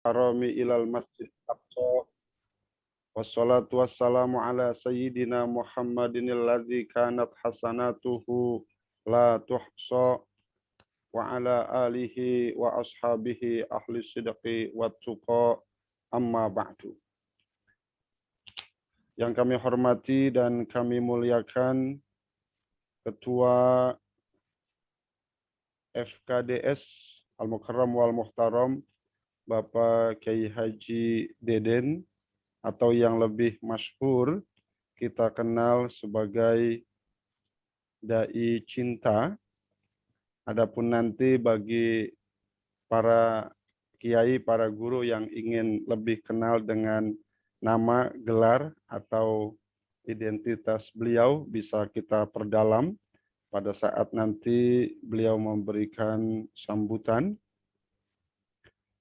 harami ilal masjid aqsa wassalatu wassalamu ala sayyidina Muhammadin alladzi kanat hasanatuhu la tuhsa wa ala alihi wa ashabihi ahli sidqi wa tuqa amma ba'du. Yang kami hormati dan kami muliakan Ketua FKDS Al-Mukarram wal Muhtaram Bapak Kiai Haji Deden atau yang lebih masyhur kita kenal sebagai Dai Cinta. Adapun nanti bagi para kiai, para guru yang ingin lebih kenal dengan nama, gelar, atau identitas beliau bisa kita perdalam pada saat nanti beliau memberikan sambutan.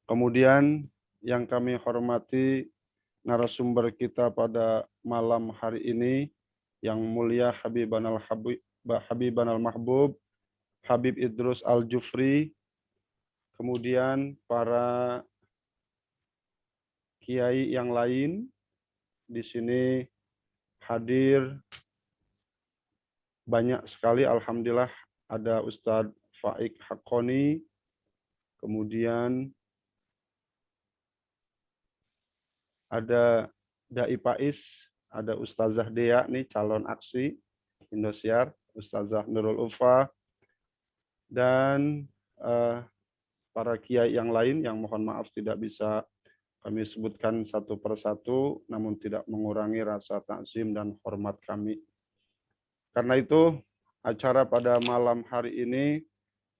Kemudian yang kami hormati narasumber kita pada malam hari ini yang mulia Habiban al-Mahbub, Habib Idrus Al-Jufri, kemudian para kiai yang lain di sini hadir banyak sekali, alhamdulillah. Ada Ustadz Faik Haqqoni, kemudian ada Dai Pais, ada Ustazah Dea nih calon aksi Indosiar, Ustazah Nurul Ufa, dan para kiai yang lain yang mohon maaf tidak bisa kami sebutkan satu persatu, namun tidak mengurangi rasa takzim dan hormat kami. Karena itu, acara pada malam hari ini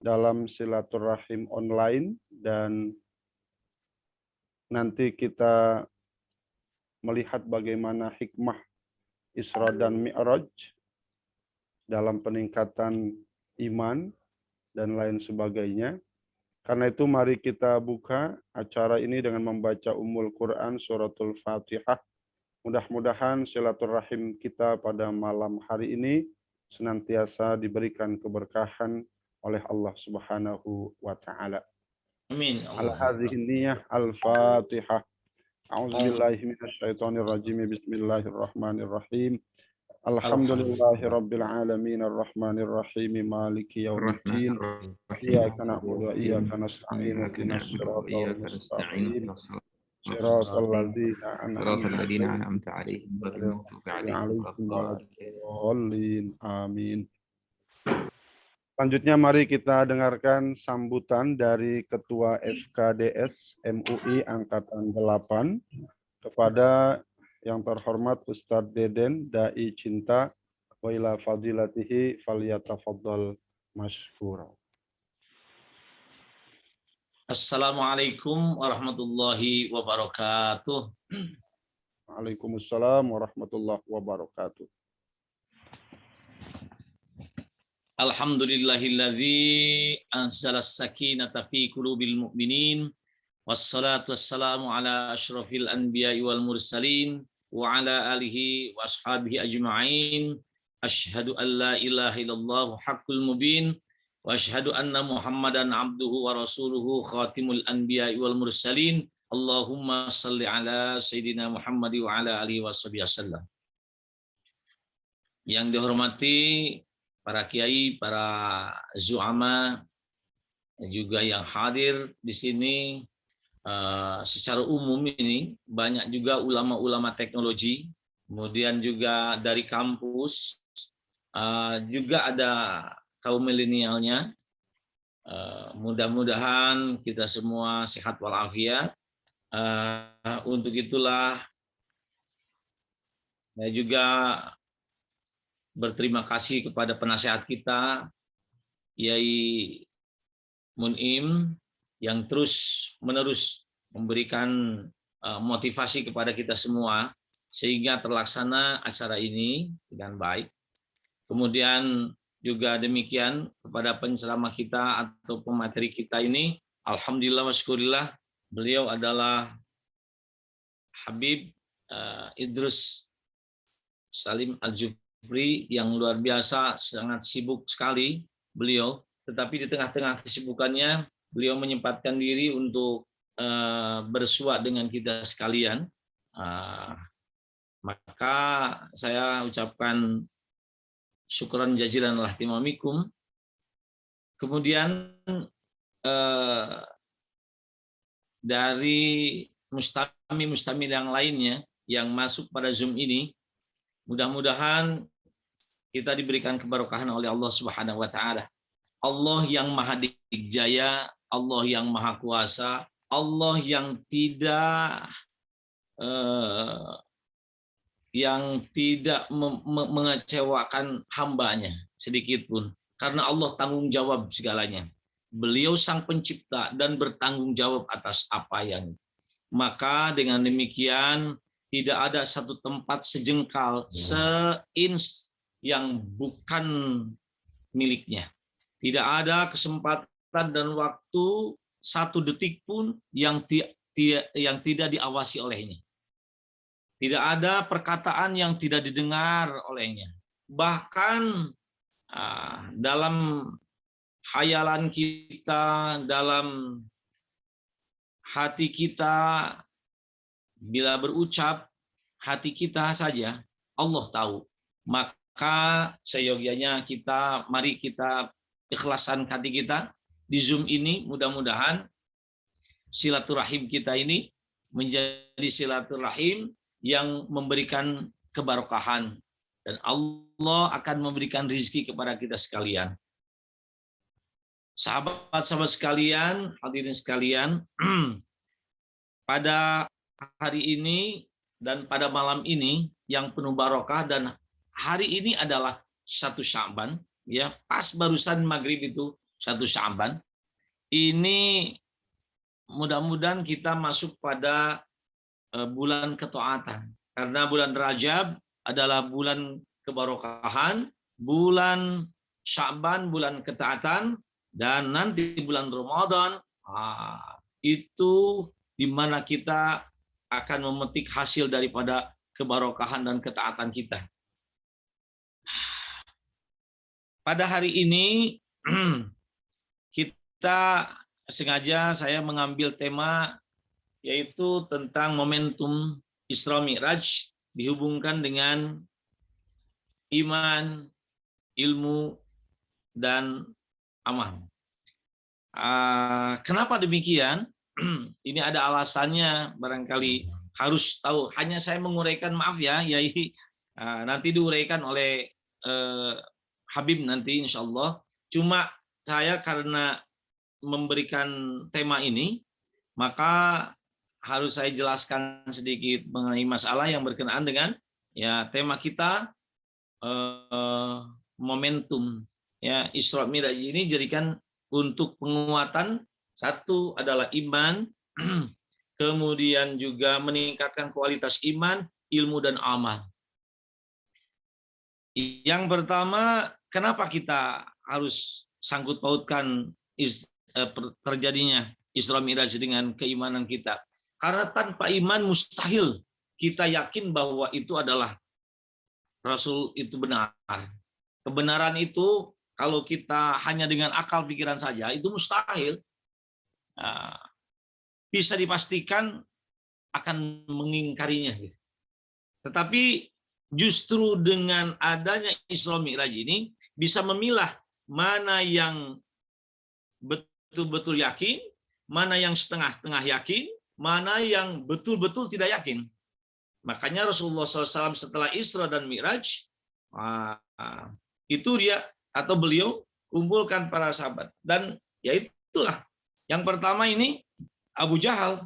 dalam silaturahim online, dan nanti kita melihat bagaimana hikmah Isra dan Mi'raj dalam peningkatan iman dan lain sebagainya. Karena itu mari kita buka acara ini dengan membaca Ummul Quran Suratul Fatihah. Mudah-mudahan silaturahim kita pada malam hari ini senantiasa diberikan keberkahan oleh Allah Subhanahu wa taala. Amin. Ala hadhihi niyyah al-Fatihah. A'udzubillahi minasyaitonirrajim. Bismillahirrahmanirrahim. Alhamdulillahi rabbil alamin arrahmanirrahim maliki yaumiddin. Iyyaka na'budu wa iyyaka nasta'in ihdinas siratal mustaqim. Siratal ladzina an'amta 'alaihim ghairil maghdubi 'alaihim waladdallin. Amin. Selanjutnya mari kita dengarkan sambutan dari Ketua FKDS MUI Angkatan 8 kepada yang terhormat Ustadz Deden Dai Cinta wa ila fadilatihi falyatafaddal masykura. Assalamualaikum warahmatullahi wabarakatuh. Waalaikumsalam warahmatullahi wabarakatuh. Alhamdulillahilladzi anzalas sakinata fi qulubil mu'minin wassalatu wassalamu ala asyrafil anbiya'i wal mursalin wa ala alihi wa ashabihi ajma'in. Asyhadu an la ilaha illallah haqqul mubin wa asyhadu anna Muhammadan abduhu wa rasuluhu khatimul anbiya'i wal mursalin. Allahumma salli ala sayyidina Muhammad wa ala alihi wasallam. Yang dihormati para kiai, para zu'ama, juga yang hadir di sini secara umum ini banyak juga ulama-ulama teknologi, kemudian juga dari kampus, juga ada kaum milenialnya. Mudah-mudahan kita semua sehat walafiat. Untuk itulah saya juga berterima kasih kepada penasehat kita, Yai Munim, yang terus-menerus memberikan motivasi kepada kita semua, sehingga terlaksana acara ini dengan baik. Kemudian juga demikian kepada penceramah kita atau pemateri kita ini, alhamdulillah wa syukurillah, beliau adalah Habib Idrus Salim Al-Jufri yang luar biasa, sangat sibuk sekali beliau, tetapi di tengah-tengah kesibukannya beliau menyempatkan diri untuk bersua dengan kita sekalian. Maka saya ucapkan syukran jazilan lah timamikum. Kemudian dari mustami yang lainnya yang masuk pada Zoom ini, mudah-mudahan kita diberikan keberkahan oleh Allah Subhanahu wa taala. Allah yang Maha Dijaya, Allah yang Maha Kuasa, Allah yang tidak mengecewakan hambanya sedikit pun. Karena Allah tanggung jawab segalanya. Beliau sang pencipta dan bertanggung jawab atas apa yang. Maka dengan demikian tidak ada satu tempat sejengkal, seins yang bukan miliknya. Tidak ada kesempatan dan waktu satu detik pun yang tidak diawasi olehnya. Tidak ada perkataan yang tidak didengar olehnya. Bahkan dalam hayalan kita, dalam hati kita, bila berucap, hati kita saja Allah tahu. Maka seyogianya mari kita ikhlasan hati kita di Zoom ini. Mudah-mudahan silaturahim kita ini menjadi silaturahim yang memberikan keberkahan, dan Allah akan memberikan rezeki kepada kita sekalian. Sahabat-sahabat sekalian, hadirin sekalian, pada hari ini dan pada malam ini yang penuh barokah, dan hari ini adalah 1 Sya'ban, ya, pas barusan maghrib itu 1 Sya'ban. Ini mudah-mudahan kita masuk pada bulan ketaatan, karena bulan Rajab adalah bulan keberkahan, bulan Sya'ban bulan ketaatan, dan nanti bulan Ramadan itu di mana kita akan memetik hasil daripada keberkahan dan ketaatan kita. Pada hari ini sengaja saya mengambil tema yaitu tentang momentum Isra Mi'raj dihubungkan dengan iman, ilmu, dan amal. Kenapa demikian? Ini ada alasannya, barangkali harus tahu. Hanya saya menguraikan, maaf ya, Yai, nanti diuraikan oleh Habib nanti insya Allah. Cuma saya karena memberikan tema ini, maka harus saya jelaskan sedikit mengenai masalah yang berkenaan dengan ya tema kita, momentum ya Isra Mi'raj ini jadikan untuk penguatan. Satu adalah iman, kemudian juga meningkatkan kualitas iman, ilmu, dan amal. Yang pertama, kenapa kita harus sangkut pautkan terjadinya Isra Mi'raj dengan keimanan kita? Karena tanpa iman mustahil kita yakin bahwa itu adalah Rasul itu benar. Kebenaran itu kalau kita hanya dengan akal pikiran saja itu mustahil. Bisa dipastikan akan mengingkarinya. Tetapi justru dengan adanya Isra Mi'raj ini bisa memilah mana yang betul-betul yakin, mana yang setengah-setengah yakin, mana yang betul-betul tidak yakin. Makanya Rasulullah SAW setelah Isra dan Mi'raj, itu dia atau beliau kumpulkan para sahabat. Dan ya itulah. Yang pertama ini Abu Jahal.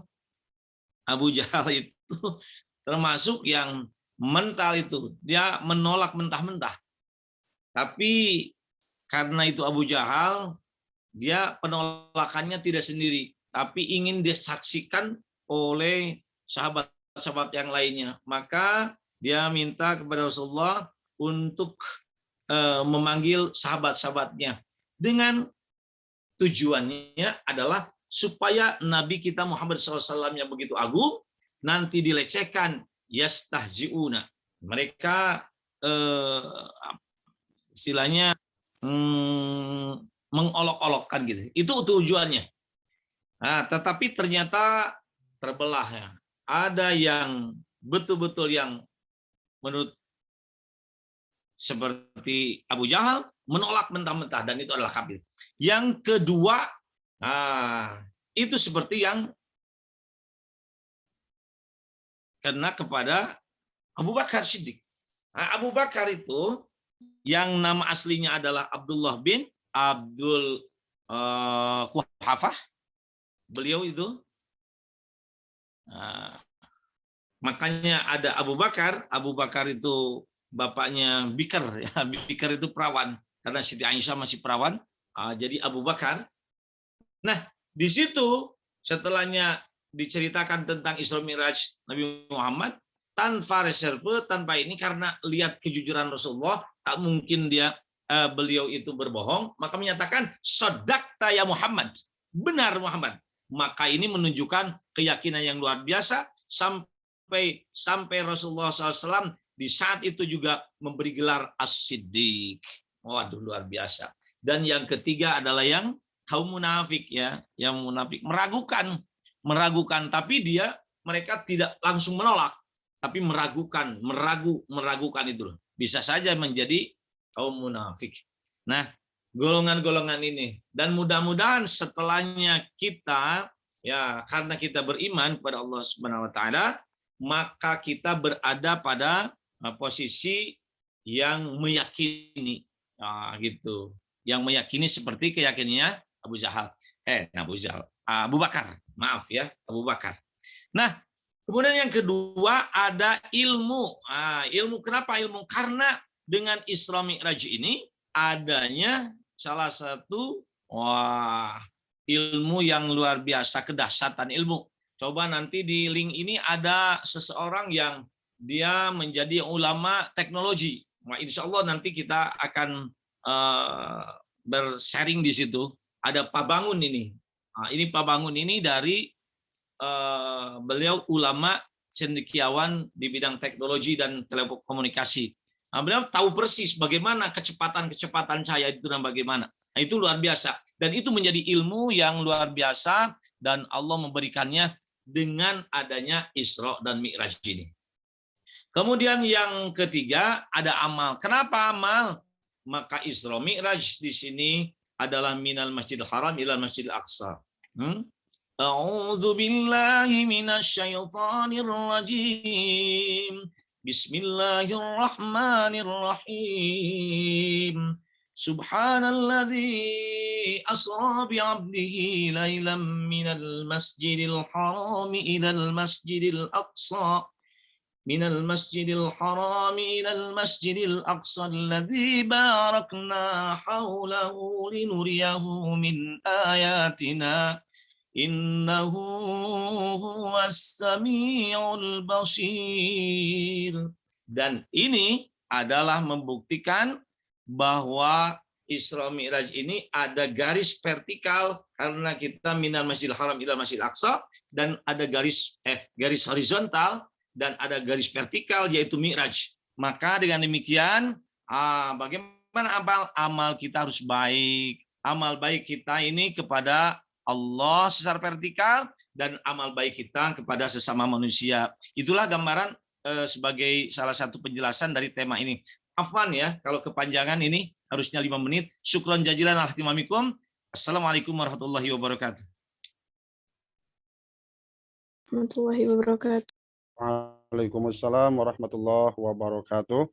Abu Jahal itu termasuk yang mental itu. Dia menolak mentah-mentah. Tapi karena itu Abu Jahal, dia penolakannya tidak sendiri, tapi ingin disaksikan oleh sahabat-sahabat yang lainnya. Maka dia minta kepada Rasulullah untuk memanggil sahabat-sahabatnya. Dengan tujuannya adalah supaya Nabi kita Muhammad SAW yang begitu agung nanti dilecehkan, yastahzi'una. Mereka istilahnya mengolok-olokkan gitu. Itu tujuannya. Nah, tetapi ternyata terbelah ya. Ada yang betul-betul yang menurut seperti Abu Jahal menolak mentah-mentah dan itu adalah kafir. Yang kedua, itu seperti yang kena kepada Abu Bakar Siddiq. Nah, Abu Bakar itu yang nama aslinya adalah Abdullah bin Abdul Quhafah. Beliau itu makanya ada Abu Bakar. Abu Bakar itu bapaknya Bikar, ya. Bikar itu perawan karena Siti Aisyah masih perawan. Jadi Abu Bakar. Nah, di situ setelahnya diceritakan tentang Isra Mi'raj Nabi Muhammad tanpa reserve, tanpa ini, karena lihat kejujuran Rasulullah, tak mungkin beliau itu berbohong, maka menyatakan shadaqta ya Muhammad, benar Muhammad. Maka ini menunjukkan keyakinan yang luar biasa sampai Rasulullah SAW di saat itu juga memberi gelar As-Siddiq. Waduh, luar biasa. Dan yang ketiga adalah yang kaum munafik, ya, yang munafik meragukan, tapi mereka tidak langsung menolak, tapi meragukan itu bisa saja menjadi kaum munafik. Nah, golongan-golongan ini, dan mudah-mudahan setelahnya kita, ya, karena kita beriman kepada Allah Subhanahu wa taala, maka kita berada pada posisi yang meyakini, gitu, yang meyakini seperti keyakinannya Abu Bakar, maaf ya, Abu Bakar. Nah, kemudian yang kedua ada ilmu. Ilmu, kenapa ilmu? Karena dengan Isra Mi'raj ini adanya salah satu ilmu yang luar biasa, kedahsyatan ilmu. Coba nanti di link ini ada seseorang yang dia menjadi ulama teknologi. Nah, insya Allah nanti kita akan bersharing di situ. Ada Pak Bangun ini. Ini Pak Bangun ini dari beliau ulama cendekiawan di bidang teknologi dan telekomunikasi. Beliau tahu persis bagaimana kecepatan saya itu dan bagaimana. Nah, itu luar biasa. Dan itu menjadi ilmu yang luar biasa dan Allah memberikannya dengan adanya Isra dan Mi'raj ini. Kemudian yang ketiga ada amal. Kenapa amal? Maka Isra Mi'raj di sini adalah minal Masjidil Haram ila Masjidil Aqsa. A'udzu billahi minasyaitonir rajim. Bismillahirrahmanirrahim. Subhanalladzi asra bi'abdihi lailan minal masjidil haram ilal masjidil aqsa. من المسجد الحرام إلى المسجد الأقصى الذي باركنا حوله لنريه من آياتنا إنه هو السميع البصير. Dan ini adalah membuktikan bahwa Isra Mi'raj ini ada garis vertikal karena kita minal Masjidil Haram ila Masjidil Aqsa, dan ada garis horizontal dan ada garis vertikal yaitu Mi'raj. Maka dengan demikian, bagaimana amal kita harus baik. Amal baik kita ini kepada Allah secara vertikal dan amal baik kita kepada sesama manusia. Itulah gambaran sebagai salah satu penjelasan dari tema ini. Afwan ya kalau kepanjangan, ini harusnya 5 menit. Syukron jazilan ala ihtimamikum. Assalamualaikum warahmatullahi wabarakatuh. Warahmatullahi wabarakatuh. Waalaikumsalam warahmatullahi wabarakatuh.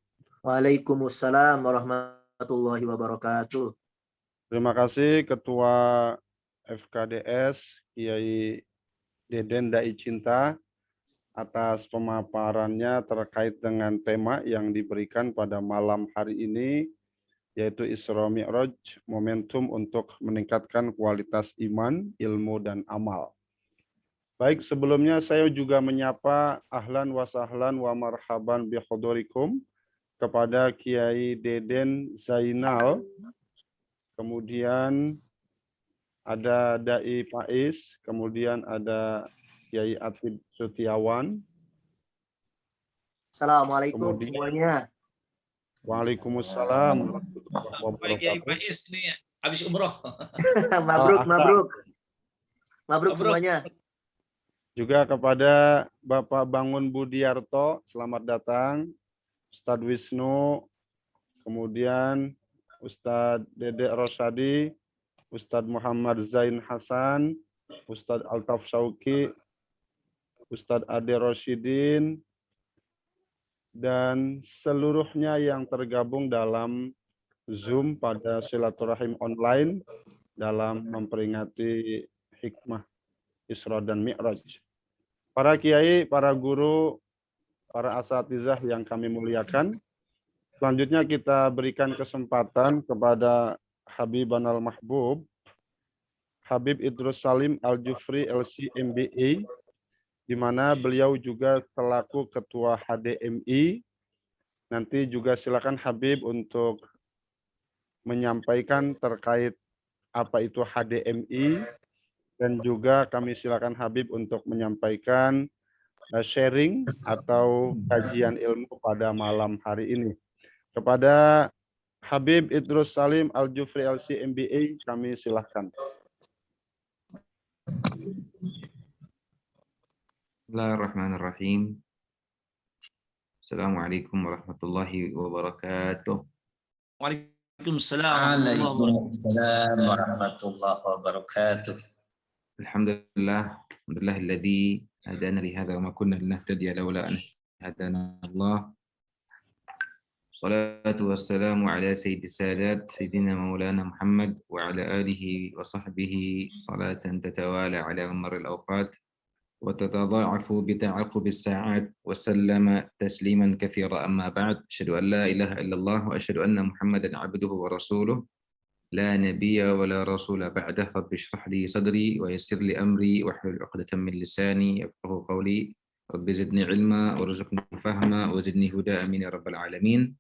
Waalaikumsalam warahmatullahi wabarakatuh. Terima kasih Ketua FKDS Kiai Deden Dai Cinta atas pemaparannya terkait dengan tema yang diberikan pada malam hari ini, yaitu Isra Mi'raj, momentum untuk meningkatkan kualitas iman, ilmu, dan amal. Baik, sebelumnya saya juga menyapa ahlan wa sahlan wa marhaban bi hudurikum kepada Kiai Deden Zainal, kemudian ada Dai Faiz, kemudian ada Kiai Atib Sutiawan. Assalamualaikum semuanya. Waalaikumsalam. Kiai Faiz ini habis umroh. Mabruk. Mabruk semuanya. Juga kepada Bapak Bangun Budiarto, selamat datang. Ustadz Wisnu, kemudian Ustadz Dedek Rosadi, Ustadz Muhammad Zain Hasan, Ustadz Altaf Syauki, Ustadz Ade Rosyidin, dan seluruhnya yang tergabung dalam Zoom pada silaturahim online dalam memperingati hikmah Isra dan Mi'raj. Para kiai, para guru, para asatizah yang kami muliakan, selanjutnya kita berikan kesempatan kepada Habiban Al-Mahbub, Habib Idrus Salim Al-Jufri LC MBA, di mana beliau juga selaku Ketua HDMI. Nanti juga silakan Habib untuk menyampaikan terkait apa itu HDMI, dan juga kami silakan Habib untuk menyampaikan sharing atau kajian ilmu pada malam hari ini. Kepada Habib Idrus Salim Al-Jufri LC MBA, kami silakan. Bismillahirrahmanirrahim. Assalamualaikum warahmatullahi wabarakatuh. Waalaikumsalam warahmatullahi wabarakatuh. Alhamdulillahilladzi hadana li hadza wa ma kunna linahtadiya laula an hadana Allah. Salatu wassalamu ala sayyidis sadat sayyidina maulana Muhammad wa ala alihi wa sahbihi salatan tatawala ala marril awqat wa tatadha'afu bi ta'aqubis sa'at wa sallama tasliman katsira amma ba'd. Asyhadu an la ilaha illallah wa asyhadu anna Muhammadan 'abduhu wa rasuluh. لا نبي ولا رسول بعده. رب اشرح لي صدري ويسر لي أمري واحلل عقدة من لساني يفقهوا قولي. رب زدني علما وارزقني فهما وزدني هدى آمين يا رب العالمين.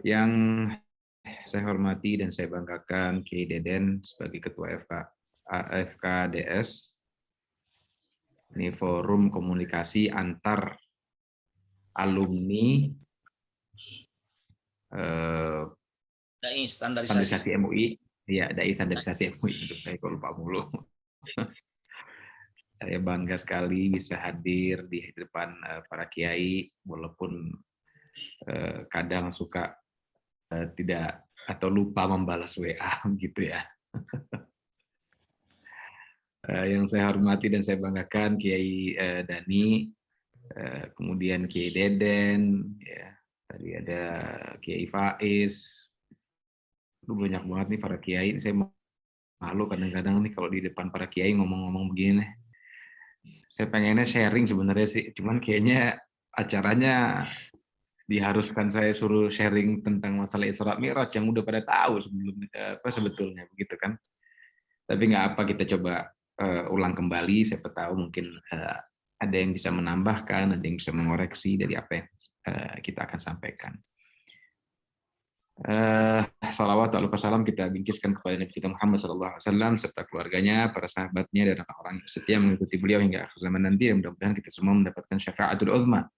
Yang saya hormati dan saya banggakan Kiai Deden sebagai Ketua FKDS. Ini forum komunikasi antar alumni Dai standarisasi MUI, ya dai standarisasi MUI, saya kok lupa mulu. Saya bangga sekali bisa hadir di depan para kiai, walaupun kadang suka tidak atau lupa membalas WA gitu ya. Yang saya hormati dan saya banggakan Kiai Dani, kemudian Kiai Deden, ya, tadi ada Kiai Faiz. Banyak banget nih para kiai. Saya malu kadang-kadang nih kalau di depan para kiai ngomong-ngomong begini. Saya pengennya sharing sebenarnya sih, cuman kayaknya acaranya diharuskan saya suruh sharing tentang masalah Isra Mi'raj yang udah pada tahu sebetulnya begitu kan. Tapi nggak apa, kita coba ulang kembali, siapa tahu mungkin ada yang bisa menambahkan, ada yang bisa mengoreksi dari apa yang kita akan sampaikan. Salawat dan salam kita bingkiskan kepada Nabi kita Muhammad SAW serta keluarganya, para sahabatnya, dan orang-orang yang setia mengikuti beliau hingga akhir zaman nanti. Mudah-mudahan kita semua mendapatkan syafaatul uzma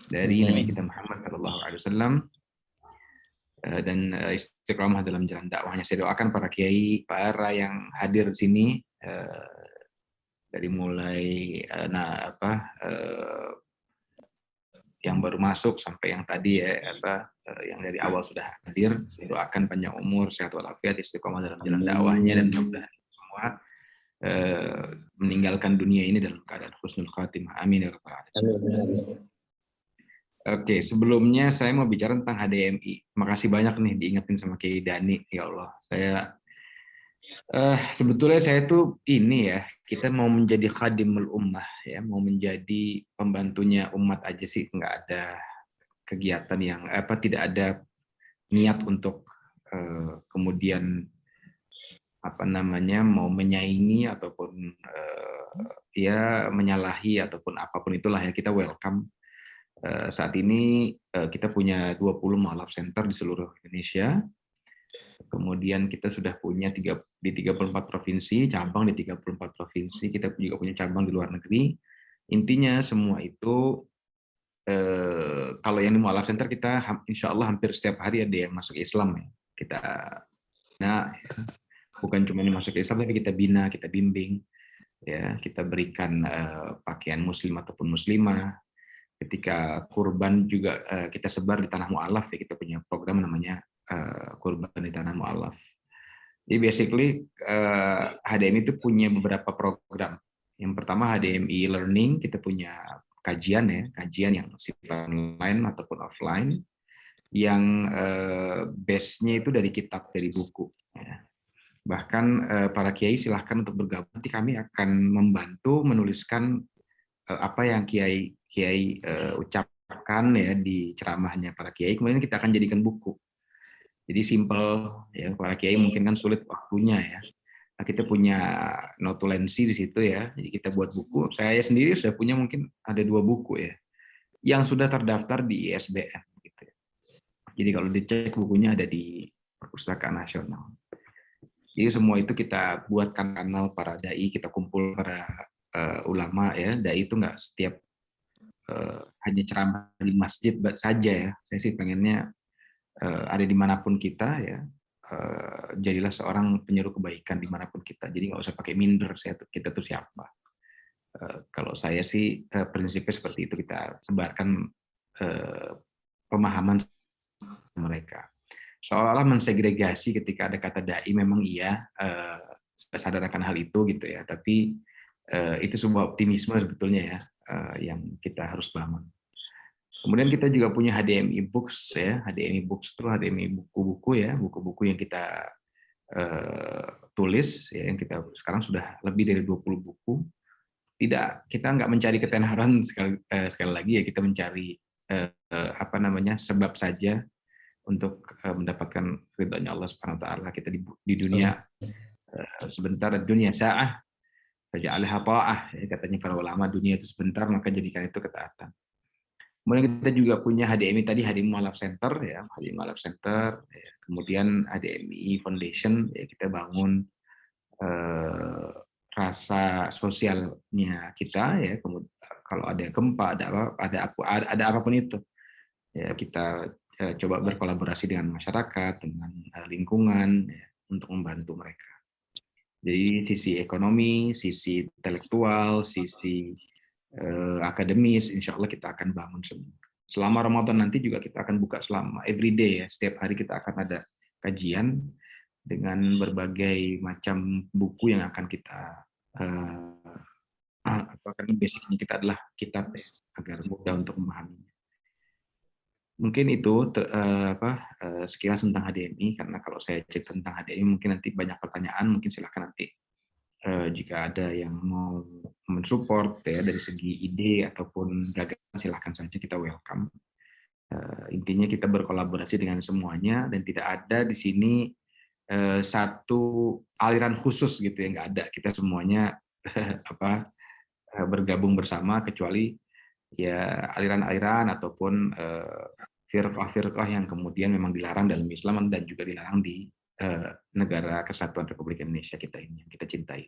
dari Nabi kita Muhammad SAW dan istiqamah dalam jalan dakwahnya. Saya doakan para kiai, para yang hadir di sini dari mulai yang baru masuk sampai yang tadi yang dari awal sudah hadir. Saya doakan panjang umur, sehat walafiat, istiqomah dalam jalan dakwahnya, dan mudah-mudahan semua meninggalkan dunia ini dalam keadaan husnul khatimah. Amin ya rabbal alamin. Oke, sebelumnya saya mau bicara tentang HDMI. Makasih banyak nih diingetin sama Kiai Dani. Ya Allah, sebetulnya saya tuh ini ya, kita mau menjadi khadimul ummah ya, mau menjadi pembantunya umat aja sih, nggak ada kegiatan yang tidak ada niat untuk kemudian mau menyaingi ataupun ya menyalahi ataupun apapun itulah ya, kita welcome. Saat ini kita punya 20 mu'alaf center di seluruh Indonesia. Kemudian kita sudah punya di 34 provinsi, cabang di 34 provinsi. Kita juga punya cabang di luar negeri. Intinya semua itu, kalau yang di mu'alaf center kita insya Allah hampir setiap hari ada yang masuk Islam ya. Kita bukan cuma yang masuk Islam, tapi kita bina, kita bimbing. ya kita berikan pakaian muslim ataupun muslimah. Ketika kurban juga kita sebar di tanah mu'alaf, ya kita punya program namanya kurban di tanah mu'alaf. Jadi basically HDMI itu punya beberapa program. Yang pertama HDMI Learning, kita punya kajian yang sifat online ataupun offline, yang base-nya itu dari kitab, dari buku. Ya. Bahkan para kiai silahkan untuk bergabung. Nanti kami akan membantu menuliskan apa yang kiai ucapkan ya di ceramahnya para kiai. Kemudian kita akan jadikan buku. Jadi simple ya, para kiai mungkin kan sulit waktunya ya. Nah, kita punya notulensi di situ ya. Jadi kita buat buku. Saya sendiri sudah punya mungkin ada 2 buku ya, yang sudah terdaftar di ISBN. Gitu ya. Jadi kalau dicek bukunya ada di Perpustakaan Nasional. Jadi semua itu kita buatkan kanal para dai, kita kumpul para ulama ya. Dai itu nggak setiap hanya ceramah di masjid saja ya. Saya sih pengennya ada dimanapun kita ya, jadilah seorang penyeru kebaikan dimanapun kita. Jadi nggak usah pakai minder kita tuh siapa. Kalau saya sih prinsipnya seperti itu, kita sebarkan pemahaman mereka. Seolah-olah mensegregasi ketika ada kata dai, memang iya sadar akan hal itu gitu ya. Tapi itu sebuah optimisme sebetulnya ya, yang kita harus bangun. Kemudian kita juga punya HDMI Books ya, HDMI Books itu HDMI buku-buku ya, buku-buku yang kita tulis ya, yang kita sekarang sudah lebih dari 20 buku. Kita nggak mencari ketenaran sekali lagi ya, kita mencari sebab saja untuk mendapatkan ridhonya Allah Subhanahu wa taala. Kita di dunia sebentar, dunia sa'ah faj'alha ta'ah ya, katanya para ulama, dunia itu sebentar maka jadikan itu ketaatan. Kemudian kita juga punya HDMI tadi, HDMI Mu'alaf Center ya, HDMI Mu'alaf Center. Ya. Kemudian HDMI Foundation ya, kita bangun rasa sosialnya kita ya. Kemudian kalau ada gempa, ada apapun itu ya, kita coba berkolaborasi dengan masyarakat, dengan lingkungan ya, untuk membantu mereka. Jadi sisi ekonomi, sisi intelektual, sisi akademis, insya Allah kita akan bangun semua. Selama Ramadan nanti juga kita akan buka selama everyday ya, setiap hari kita akan ada kajian dengan berbagai macam buku yang akan kita basicnya kita adalah kitab ya, agar mudah untuk memahaminya. Mungkin itu sekilas tentang HDMI, karena kalau saya cerita tentang HDMI mungkin nanti banyak pertanyaan, mungkin silakan nanti jika ada yang mau mensupport ya dari segi ide ataupun gagasan, silahkan saja, kita welcome. Intinya kita berkolaborasi dengan semuanya dan tidak ada di sini satu aliran khusus gitu ya, nggak ada. Kita semuanya bergabung bersama, kecuali ya aliran-aliran ataupun firqah-firqah yang kemudian memang dilarang dalam Islam dan juga dilarang di negara Kesatuan Republik Indonesia kita ini, yang kita cintai.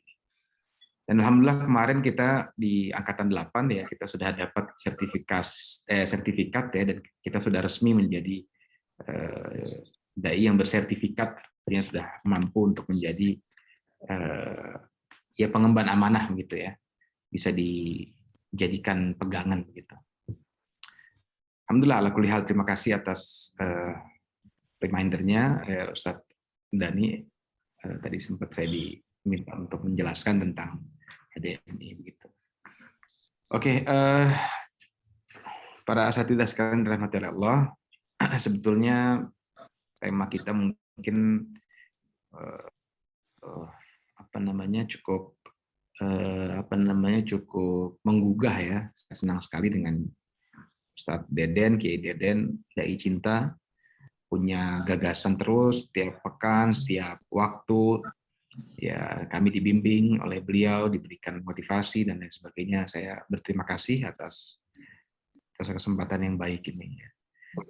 Dan alhamdulillah kemarin kita di angkatan 8 ya, kita sudah dapat sertifikat ya, dan kita sudah resmi menjadi dai yang bersertifikat, yang sudah mampu untuk menjadi ya pengemban amanah gitu ya, bisa dijadikan pegangan begitu. Alhamdulillah ala kulli hal, terima kasih atas remindernya Ustadz Dani. Tadi sempat saya diminta untuk menjelaskan tentang HDMI begitu. Oke, para asatidzah sekalian dirahmati oleh Allah, sebetulnya tema kita mungkin cukup menggugah ya. Saya senang sekali dengan Ustadz Deden, Kiai Deden, dai cinta, punya gagasan terus setiap pekan, setiap waktu. Ya, kami dibimbing oleh beliau, diberikan motivasi dan lain sebagainya. Saya berterima kasih atas kesempatan yang baik ini.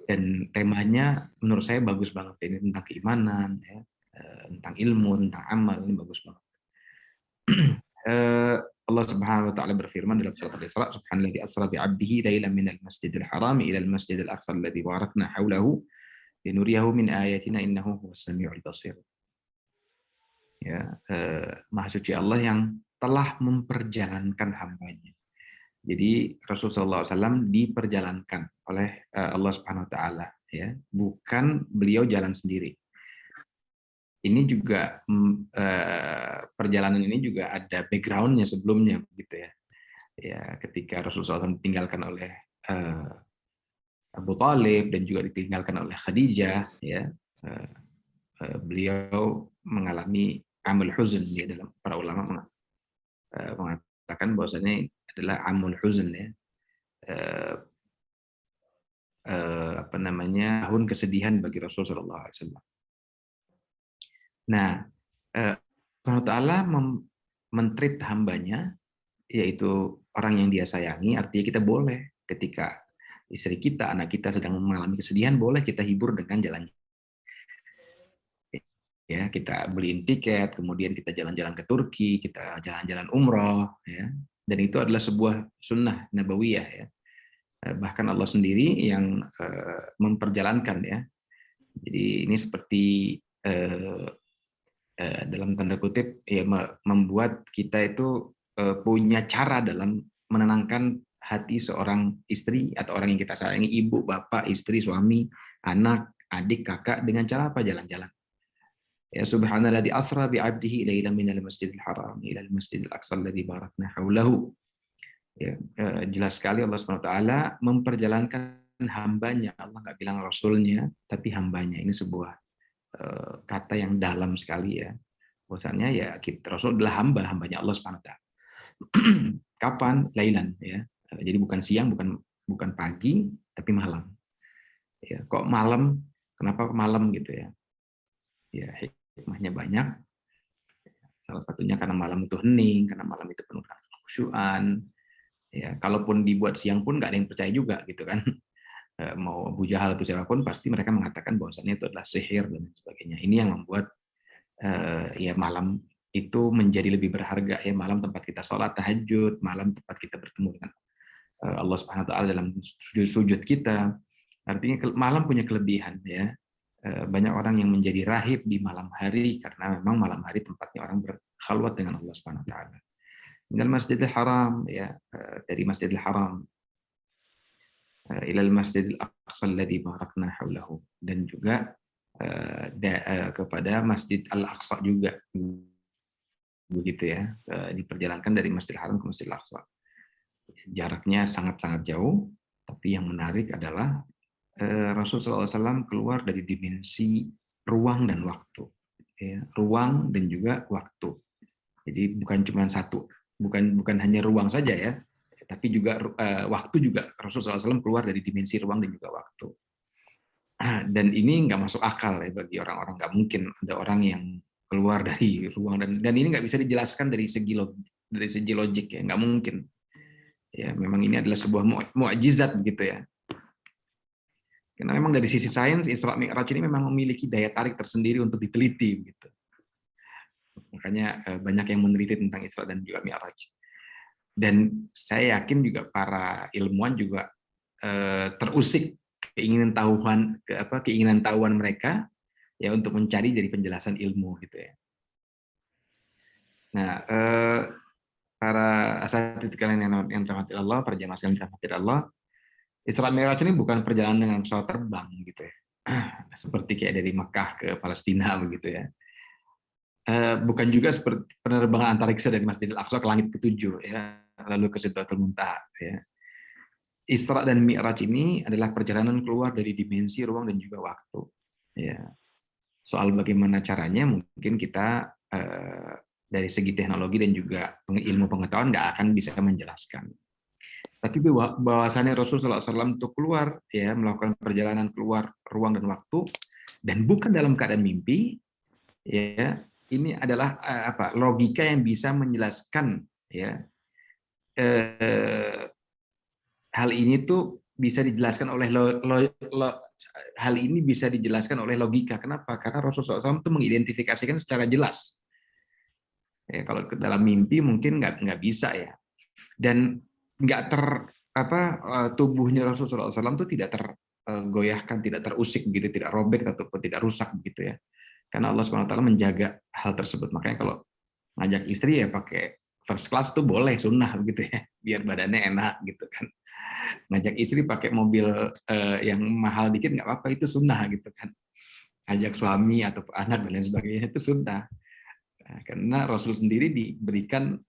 Dan temanya menurut saya bagus banget. Ini tentang keimanan, ya, tentang ilmu, tentang amal, ini bagus banget. Allah Subhanahu wa taala berfirman dalam surat Al-Isra, subhanalladzi asra bi 'abdihi lailan minal masjidil haram ila al-masjidil aqsa alladzi barakna haulahu linuriyahu min ayatina innahu huwas samiul basir. Ya, Maha Suci Allah yang telah memperjalankan hambanya. Jadi Rasulullah SAW diperjalankan oleh Allah Subhanahu Wa Taala, ya, bukan beliau jalan sendiri. Ini juga perjalanan ini juga ada backgroundnya sebelumnya, gitu ya. Ya, ketika Rasulullah SAW ditinggalkan oleh Abu Thalib dan juga ditinggalkan oleh Khadijah, ya, beliau mengalami amul huzn, ya, dalam para ulama mengatakan bahwasanya adalah amul huzn, ya, apa namanya, tahun kesedihan bagi Rasulullah SAW. Nah, Allah Taala mentreat hambanya, yaitu orang yang dia sayangi. Artinya kita boleh ketika istri kita, anak kita sedang mengalami kesedihan, boleh kita hibur dengan jalan. Ya, kita beliin tiket, kemudian kita jalan-jalan ke Turki, kita jalan-jalan umroh, ya. Dan itu adalah sebuah sunnah nabawiyah, ya. Bahkan Allah sendiri yang memperjalankan, ya. Jadi ini seperti dalam tanda kutip, ya, membuat kita itu punya cara dalam menenangkan hati seorang istri atau orang yang kita sayangi, ibu, bapak, istri, suami, anak, adik, kakak, dengan cara apa? Jalan-jalan. Ya, subhanalladzi asra bi 'abdihi lailan minal masjidil haram ila al masjidil aqsa alladzi barakna haulahu. Ya, jelas sekali Allah Subhanahu wa taala memperjalankan hambanya. Allah nggak bilang rasulnya, tapi hambanya. Ini sebuah kata yang dalam sekali, ya. Bahwasanya ya kita Rasul adalah hambanya Allah Subhanahu wa taala. Kapan? Lailan, ya. Jadi bukan siang, bukan pagi, tapi malam. Ya, kok malam? Kenapa malam, gitu ya? Ya, hikmahnya banyak. Salah satunya karena malam itu hening, karena malam itu penuh dengan kekhusyuan. Ya, kalaupun dibuat siang pun nggak ada yang percaya juga, gitu kan. Mau Abu Jahal atau siapapun pasti mereka mengatakan bahwasannya itu adalah sihir dan sebagainya. Ini yang membuat ya malam itu menjadi lebih berharga, ya. Malam tempat kita sholat tahajud, malam tempat kita bertemu dengan Allah Subhanahu wa taala dalam sujud kita. Artinya malam punya kelebihan, ya. Banyak orang yang menjadi rahib di malam hari karena memang malam hari tempatnya orang berkhalwat dengan Allah Subhanahu wa taala. Minal Masjidil Haram, ya, dari Masjidil Haram ilal Masjidil Aqsa alladzi barakna haulahu, dan juga kepada Masjid Al-Aqsa juga, begitu, ya. Diperjalankan dari Masjidil Haram ke Masjidil Aqsa. Jaraknya sangat-sangat jauh, tapi yang menarik adalah Rasulullah SAW keluar dari dimensi ruang dan waktu, ya. Ruang dan juga waktu. Jadi bukan cuma satu, bukan hanya ruang saja, ya, tapi juga waktu juga. Rasulullah SAW keluar dari dimensi ruang dan juga waktu. Dan ini nggak masuk akal, ya, bagi orang-orang. Nggak mungkin ada orang yang keluar dari ruang, dan ini nggak bisa dijelaskan dari segi logik, ya, nggak mungkin. Ya, memang ini adalah sebuah mukjizat, begitu, ya. Karena memang dari sisi sains, Isra Mi'raj ini memang memiliki daya tarik tersendiri untuk diteliti, gitu. Makanya banyak yang meneliti tentang Isra dan juga Mi'raj. Dan saya yakin juga para ilmuwan juga terusik keinginan tahuan mereka, ya, untuk mencari dari penjelasan ilmu, gitu, ya. Nah, para asatidz kalian yang dirahmati Allah, para jamaah sekalian dirahmati Allah, Isra Mi'raj ini bukan perjalanan dengan pesawat terbang, gitu, ya. Seperti kayak dari Makkah ke Palestina, begitu, ya. Bukan juga seperti penerbangan antariksa dari Masjidil Aqsa ke langit ke-7, ya, lalu ke Sidratul Muntaha, ya. Isra dan Mi'raj ini adalah perjalanan keluar dari dimensi ruang dan juga waktu, ya. Soal bagaimana caranya mungkin kita dari segi teknologi dan juga ilmu pengetahuan nggak akan bisa menjelaskan. Tapi bahwasannya Rasulullah SAW untuk keluar, ya, melakukan perjalanan keluar ruang dan waktu, dan bukan dalam keadaan mimpi, ya, ini adalah logika yang bisa menjelaskan, ya, hal ini tuh bisa dijelaskan oleh hal ini bisa dijelaskan oleh logika. Kenapa? Karena Rasulullah SAW itu mengidentifikasikan secara jelas. Ya, kalau ke dalam mimpi mungkin nggak bisa, ya. Dan nggak tubuhnya Rasulullah SAW itu tidak tergoyahkan, tidak terusik, begitu, tidak robek ataupun tidak rusak, begitu, ya. Karena Allah SWT menjaga hal tersebut. Makanya kalau ngajak istri, ya, pakai first class tuh boleh, sunnah gitu ya, biar badannya enak gitu kan. Ngajak istri pakai mobil yang mahal dikit nggak apa-apa, itu sunnah gitu kan. Ajak suami atau anak dan lain sebagainya itu sunnah. Nah, karena Rasul sendiri diberikan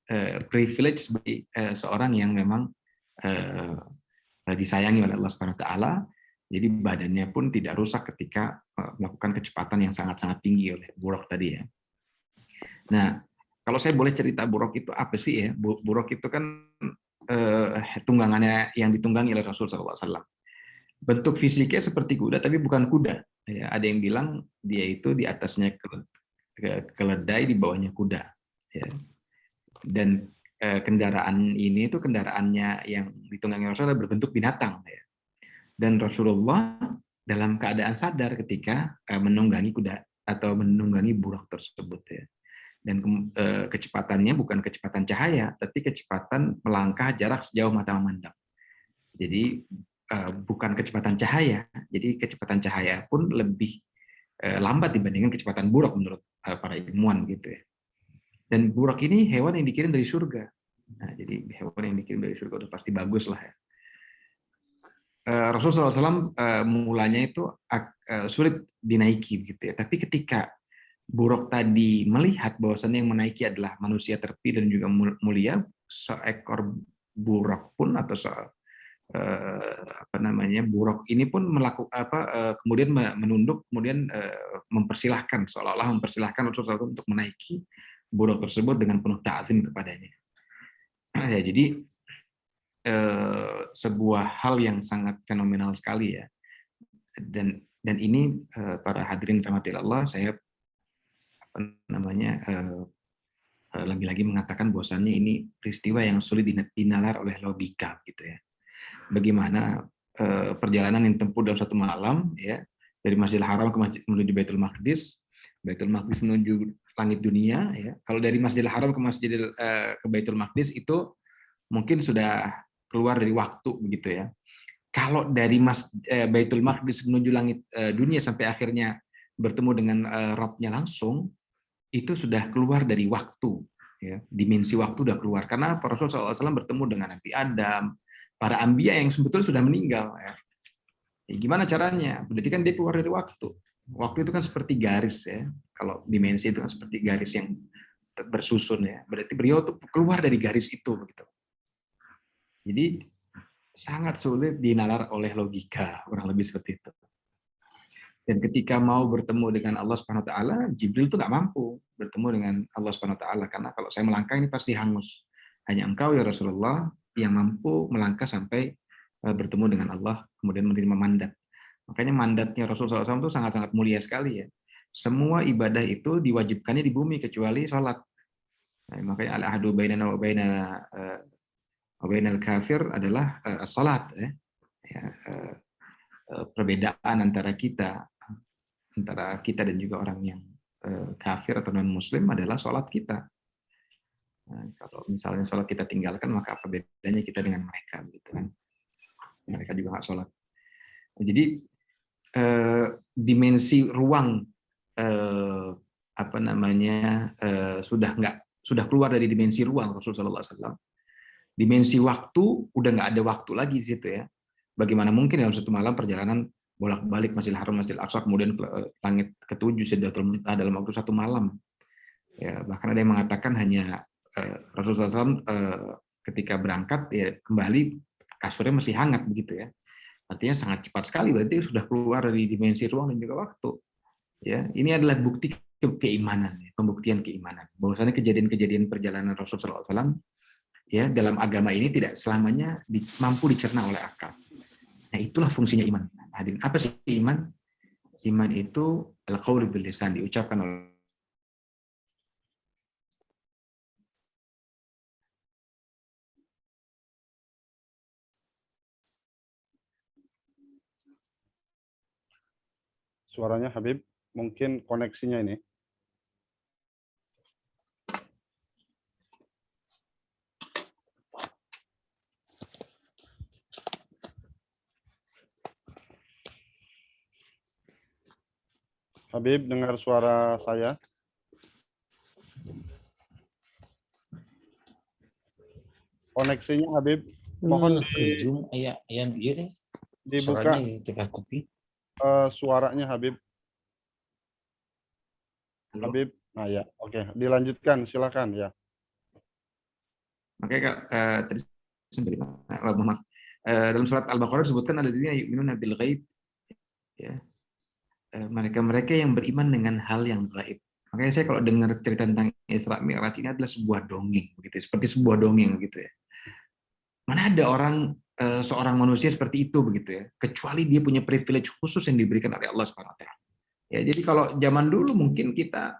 privilege sebagai seorang yang memang disayangi oleh Allah Subhanahu Wa Taala. Jadi badannya pun tidak rusak ketika melakukan kecepatan yang sangat-sangat tinggi oleh buruk tadi ya. Nah, kalau saya boleh cerita buruk itu apa sih ya? Buruk itu kan tunggangannya yang ditunggangi oleh Rasul SAW. Bentuk fisiknya seperti kuda, tapi bukan kuda. Ya, ada yang bilang dia itu di atasnya keledai, di bawahnya kuda. Ya. Dan kendaraan ini itu kendaraannya yang ditunggangi Rasul berbentuk binatang. Ya. Dan Rasulullah dalam keadaan sadar ketika menunggangi kuda atau menunggangi buruk tersebut. Ya. Dan kecepatannya bukan kecepatan cahaya, tapi kecepatan melangkah jarak sejauh mata memandang. Jadi bukan kecepatan cahaya, jadi kecepatan cahaya pun lebih lambat dibandingkan kecepatan buruk menurut para ilmuwan gitu ya. Dan buruk ini hewan yang dikirim dari surga. Nah, jadi hewan yang dikirim dari surga itu pasti bagus lah ya. Rasulullah SAW mulanya itu sulit dinaiki gitu ya. Tapi ketika buruk tadi melihat bahwasannya yang menaiki adalah manusia terpilih dan juga mulia, seekor buruk pun atau buruk ini pun melakukan kemudian menunduk, kemudian mempersilahkan, seolah-olah mempersilahkan Rasulullah SAW untuk menaiki buruk tersebut dengan penuh ta'zim kepadanya. Ya, jadi sebuah hal yang sangat fenomenal sekali ya. Dan ini para hadirin rahmati Allah, saya lagi-lagi mengatakan bahwasannya ini peristiwa yang sulit dinalar oleh logika gitu ya. Bagaimana perjalanan yang ditempuh dalam satu malam ya, dari Masjidil Haram menuju Baitul Maqdis menuju langit dunia ya. Kalau dari Masjidil Haram ke Baitul Maqdis itu mungkin sudah keluar dari waktu begitu ya. Kalau dari Baitul Maqdis menuju langit dunia sampai akhirnya bertemu dengan Rabb-nya langsung, itu sudah keluar dari waktu ya. Dimensi waktu sudah keluar karena Rasulullah SAW bertemu dengan Nabi Adam, para anbiya yang sebetulnya sudah meninggal ya. Gimana caranya? Berarti kan dia keluar dari waktu. Waktu itu kan seperti garis ya. Kalau dimensi itu kan seperti garis yang bersusun ya. Berarti beliau tuh keluar dari garis itu begitu. Jadi sangat sulit dinalar oleh logika, kurang lebih seperti itu. Dan ketika mau bertemu dengan Allah Subhanahu Wa Taala, Jibril itu nggak mampu bertemu dengan Allah Subhanahu Wa Taala karena kalau saya melangkah ini pasti hangus. Hanya Engkau ya Rasulullah yang mampu melangkah sampai bertemu dengan Allah, kemudian menerima mandat. Makanya mandatnya Rasulullah SAW itu sangat-sangat mulia sekali ya. Semua ibadah itu diwajibkannya di bumi kecuali sholat. Nah, makanya al-ahdu bainana wa bainal kafir adalah salat ya. Perbedaan antara kita dan juga orang yang kafir atau non muslim adalah sholat kita. Nah, kalau misalnya sholat kita tinggalkan, maka apa bedanya kita dengan mereka gitu kan? Mereka juga nggak sholat. Jadi dimensi ruang sudah keluar dari dimensi ruang Rasulullah SAW. Dimensi waktu udah nggak ada waktu lagi di situ ya. Bagaimana mungkin dalam satu malam perjalanan bolak-balik Masjidil Haram, Masjidil Aqsa, kemudian ke langit ketujuh Sidratul Muntaha dalam waktu satu malam. Ya, bahkan ada yang mengatakan hanya Rasulullah SAW ketika berangkat ya kembali kasurnya masih hangat begitu ya. Artinya sangat cepat sekali, berarti sudah keluar dari dimensi ruang dan juga waktu. Ya, ini adalah bukti keimanan, pembuktian keimanan. Bahwasanya kejadian-kejadian perjalanan Rasulullah SAW ya dalam agama ini tidak selamanya mampu dicerna oleh akal. Nah, itulah fungsinya iman. Hadirin, apa sih iman? Iman itu al-qaulu bil lisan, diucapkan oleh Suaranya Habib, mungkin koneksinya ini. Habib, dengar suara saya? koneksinya Habib. Mohon Zoom aya ieu teh. dibuka Teka kopi. suaranya Habib. Halo? Habib. Nah ya, oke. Dilanjutkan, silakan ya. Makanya tadi maaf. Dalam surat Al-Baqarah disebutkan alladzina yu'minuna bil ghaib, ya. Mereka-mereka yang beriman dengan hal yang gaib. Makanya saya kalau dengar cerita tentang Isra Mi'raj ini adalah sebuah dongeng begitu, seperti sebuah dongeng gitu ya. Mana ada orang seorang manusia seperti itu begitu ya, kecuali dia punya privilege khusus yang diberikan oleh Allah Subhanahu wa taala. Ya, jadi kalau zaman dulu mungkin kita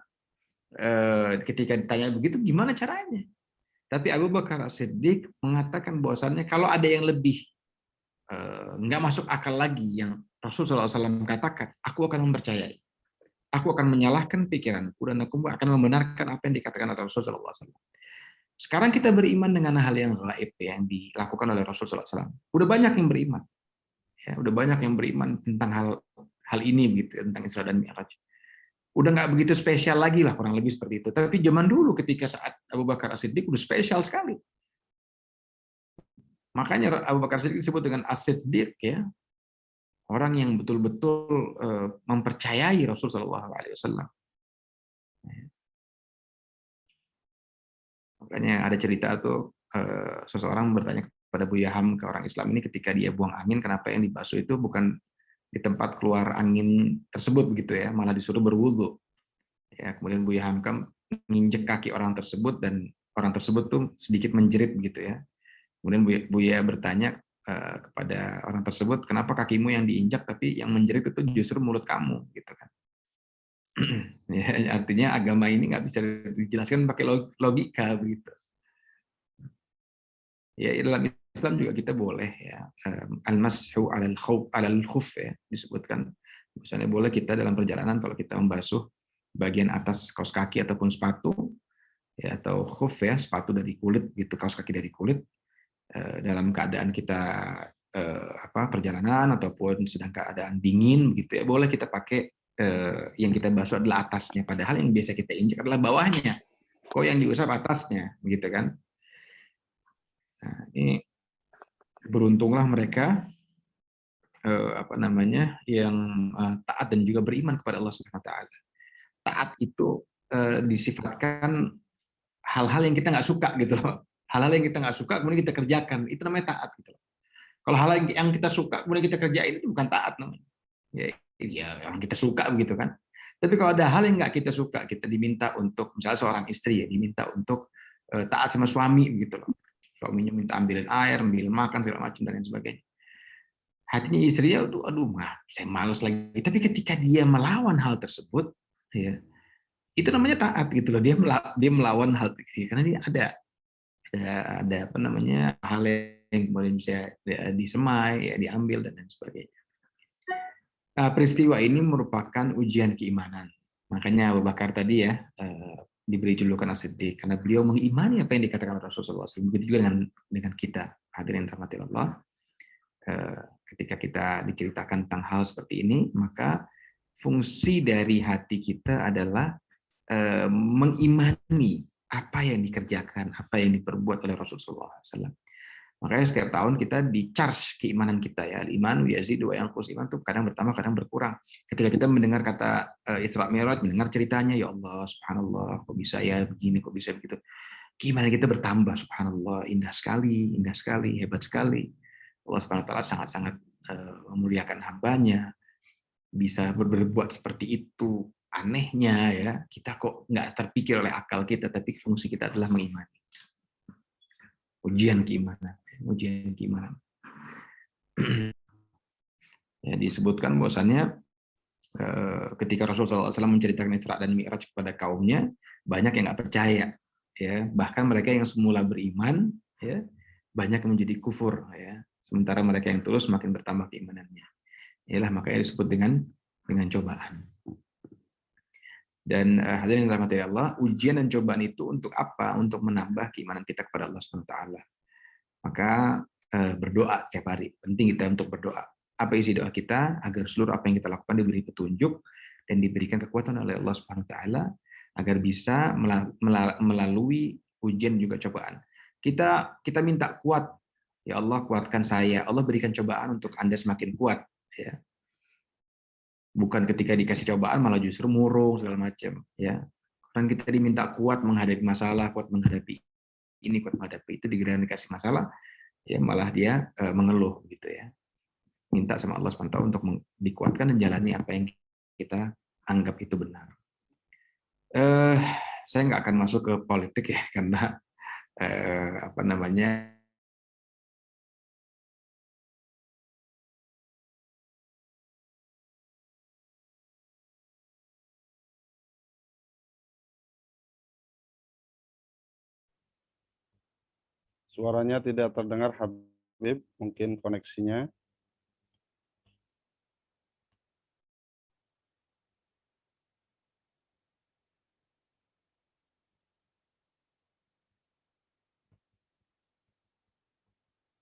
ketika ditanya begitu gimana caranya? Tapi Abu Bakar As-Siddiq mengatakan bahwasannya kalau ada yang lebih nggak masuk akal lagi yang Rasulullah SAW katakan, aku akan mempercayai. Aku akan menyalahkan pikiranku dan aku akan membenarkan apa yang dikatakan oleh Rasulullah SAW. Sekarang kita beriman dengan hal yang gaib yang dilakukan oleh Rasulullah SAW. Udah banyak yang beriman. Ya, udah banyak yang beriman tentang hal ini gitu, tentang Isra dan Mi'raj. Udah nggak begitu spesial lagi lah, kurang lebih seperti itu. Tapi zaman dulu ketika saat Abu Bakar As-Siddiq udah spesial sekali. Makanya Abu Bakar As-Siddiq disebut dengan As-Siddiq, ya, orang yang betul-betul mempercayai Rasulullah SAW. Makanya ada cerita tuh seseorang bertanya kepada Buya Ham, ke orang Islam ini, ketika dia buang angin, kenapa yang dibasuh itu bukan di tempat keluar angin tersebut begitu ya, malah disuruh berwudu. Ya, kemudian Buya Hamkam menginjek kaki orang tersebut dan orang tersebut tuh sedikit menjerit begitu ya. Kemudian Buya bertanya kepada orang tersebut, kenapa kakimu yang diinjak tapi yang menjerit itu justru mulut kamu gitu kan. Ya, artinya agama ini nggak bisa dijelaskan pakai logika begitu. Ya, dalam Islam juga kita boleh ya al-mashu 'alal khuf ya, disebutkan misalnya boleh kita dalam perjalanan kalau kita membasuh bagian atas kaos kaki ataupun sepatu ya, atau khuf ya, sepatu dari kulit gitu, kaos kaki dari kulit, dalam keadaan kita perjalanan ataupun sedang keadaan dingin begitu ya, boleh kita pakai yang kita basuh adalah atasnya, padahal yang biasa kita injak adalah bawahnya. Kok yang diusap atasnya begitu kan? Nah, ini beruntunglah mereka yang taat dan juga beriman kepada Allah Subhanahu wa taala. Taat itu disifatkan hal-hal yang kita nggak suka gitu loh. Hal-hal yang kita nggak suka kemudian kita kerjakan, itu namanya taat gitu loh. Kalau hal yang kita suka kemudian kita kerjain, itu bukan taat namanya. Ya yang kita suka begitu kan. Tapi kalau ada hal yang nggak kita suka, kita diminta untuk, misalnya seorang istri ya, diminta untuk taat sama suami gitu loh. Suaminya minta ambilin air, ambil makan segala macam dan lain sebagainya. Hatinya istrinya tuh, aduh, saya malas lagi. Tapi ketika dia melawan hal tersebut, ya, itu namanya taat gitu loh. Dia melawan hal itu karena dia ada hal yang kemudian bisa disemai, ya, diambil dan lain sebagainya. Nah, peristiwa ini merupakan ujian keimanan. Makanya Abu Bakar tadi ya diberi julukan As-Siddiq karena beliau mengimani apa yang dikatakan Rasulullah SAW. Begitu juga dengan kita, hadirin rahmati Allah. Ketika kita diceritakan tentang hal seperti ini, maka fungsi dari hati kita adalah mengimani apa yang dikerjakan, apa yang diperbuat oleh Rasulullah SAW. Makanya setiap tahun kita di-charge keimanan kita ya. Iman yazidu wa yanqus, iman itu kadang bertambah, kadang berkurang. Ketika kita mendengar kata Isra Mi'raj, mendengar ceritanya, ya Allah, subhanallah, kok bisa ya begini, kok bisa begitu. Keimanan kita bertambah, subhanallah, indah sekali, hebat sekali. Allah Subhanahu wa taala sangat-sangat memuliakan hambanya. Bisa berbuat seperti itu. Anehnya ya, kita kok nggak terpikir oleh akal kita, tapi fungsi kita adalah mengimani. Ujian keimanan. Ya, disebutkan bahwasannya ketika Rasulullah SAW menceritakan Isra dan Mi'raj kepada kaumnya, banyak yang nggak percaya, ya, bahkan mereka yang semula beriman, ya, banyak yang menjadi kufur, ya, sementara mereka yang tulus semakin bertambah keimanannya. Inilah makanya disebut dengan cobaan. Dan hadirin rahmati Allah, ujian dan cobaan itu untuk apa? Untuk menambah keimanan kita kepada Allah Subhanahu wa taala. Maka berdoa setiap hari. Penting kita untuk berdoa. Apa isi doa kita? Agar seluruh apa yang kita lakukan diberi petunjuk dan diberikan kekuatan oleh Allah Subhanahu wa taala agar bisa melalui ujian juga cobaan. kita minta kuat. Ya Allah, kuatkan saya. Allah berikan cobaan untuk Anda semakin kuat. Ya. Bukan ketika dikasih cobaan malah justru murung segala macam. Ya. Orang kita diminta kuat menghadapi masalah, kuat menghadapi ini, kuat menghadapi itu, digiliran dikasih masalah, ya malah dia mengeluh gitu ya. Minta sama Allah SWT untuk dikuatkan dan jalani apa yang kita anggap itu benar. Saya nggak akan masuk ke politik ya, karena apa namanya, Suaranya tidak terdengar, Habib, mungkin koneksinya.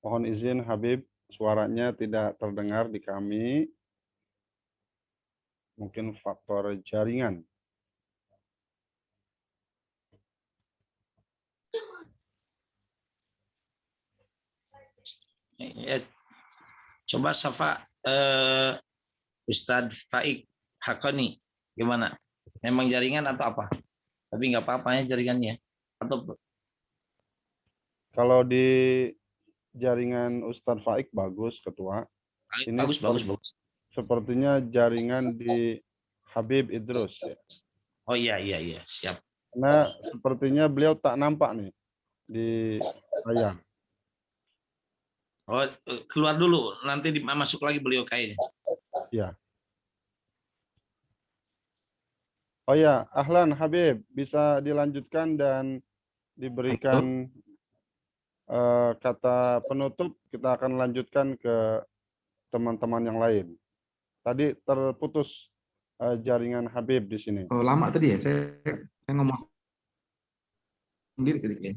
Mohon izin, Habib, suaranya tidak terdengar di kami. Mungkin faktor jaringan. Ya, coba Safa, Ustadz Faik Hakoni, gimana? Memang jaringan atau apa? Tapi nggak apa-apa ya jaringannya. Atau Kalau di jaringan Ustadz Faik bagus, Ketua. Ini bagus. sepertinya jaringan di Habib Idrus. Ya. Oh iya, siap. Karena sepertinya beliau tak nampak nih di layar. Oh, keluar dulu, nanti masuk lagi beliau kayaknya. Ya. Oh ya, ahlan Habib, bisa dilanjutkan dan diberikan kata penutup. Kita akan lanjutkan ke teman-teman yang lain. Tadi terputus jaringan Habib di sini. oh, lama tadi ya, saya ngomong sendiri tadi ya.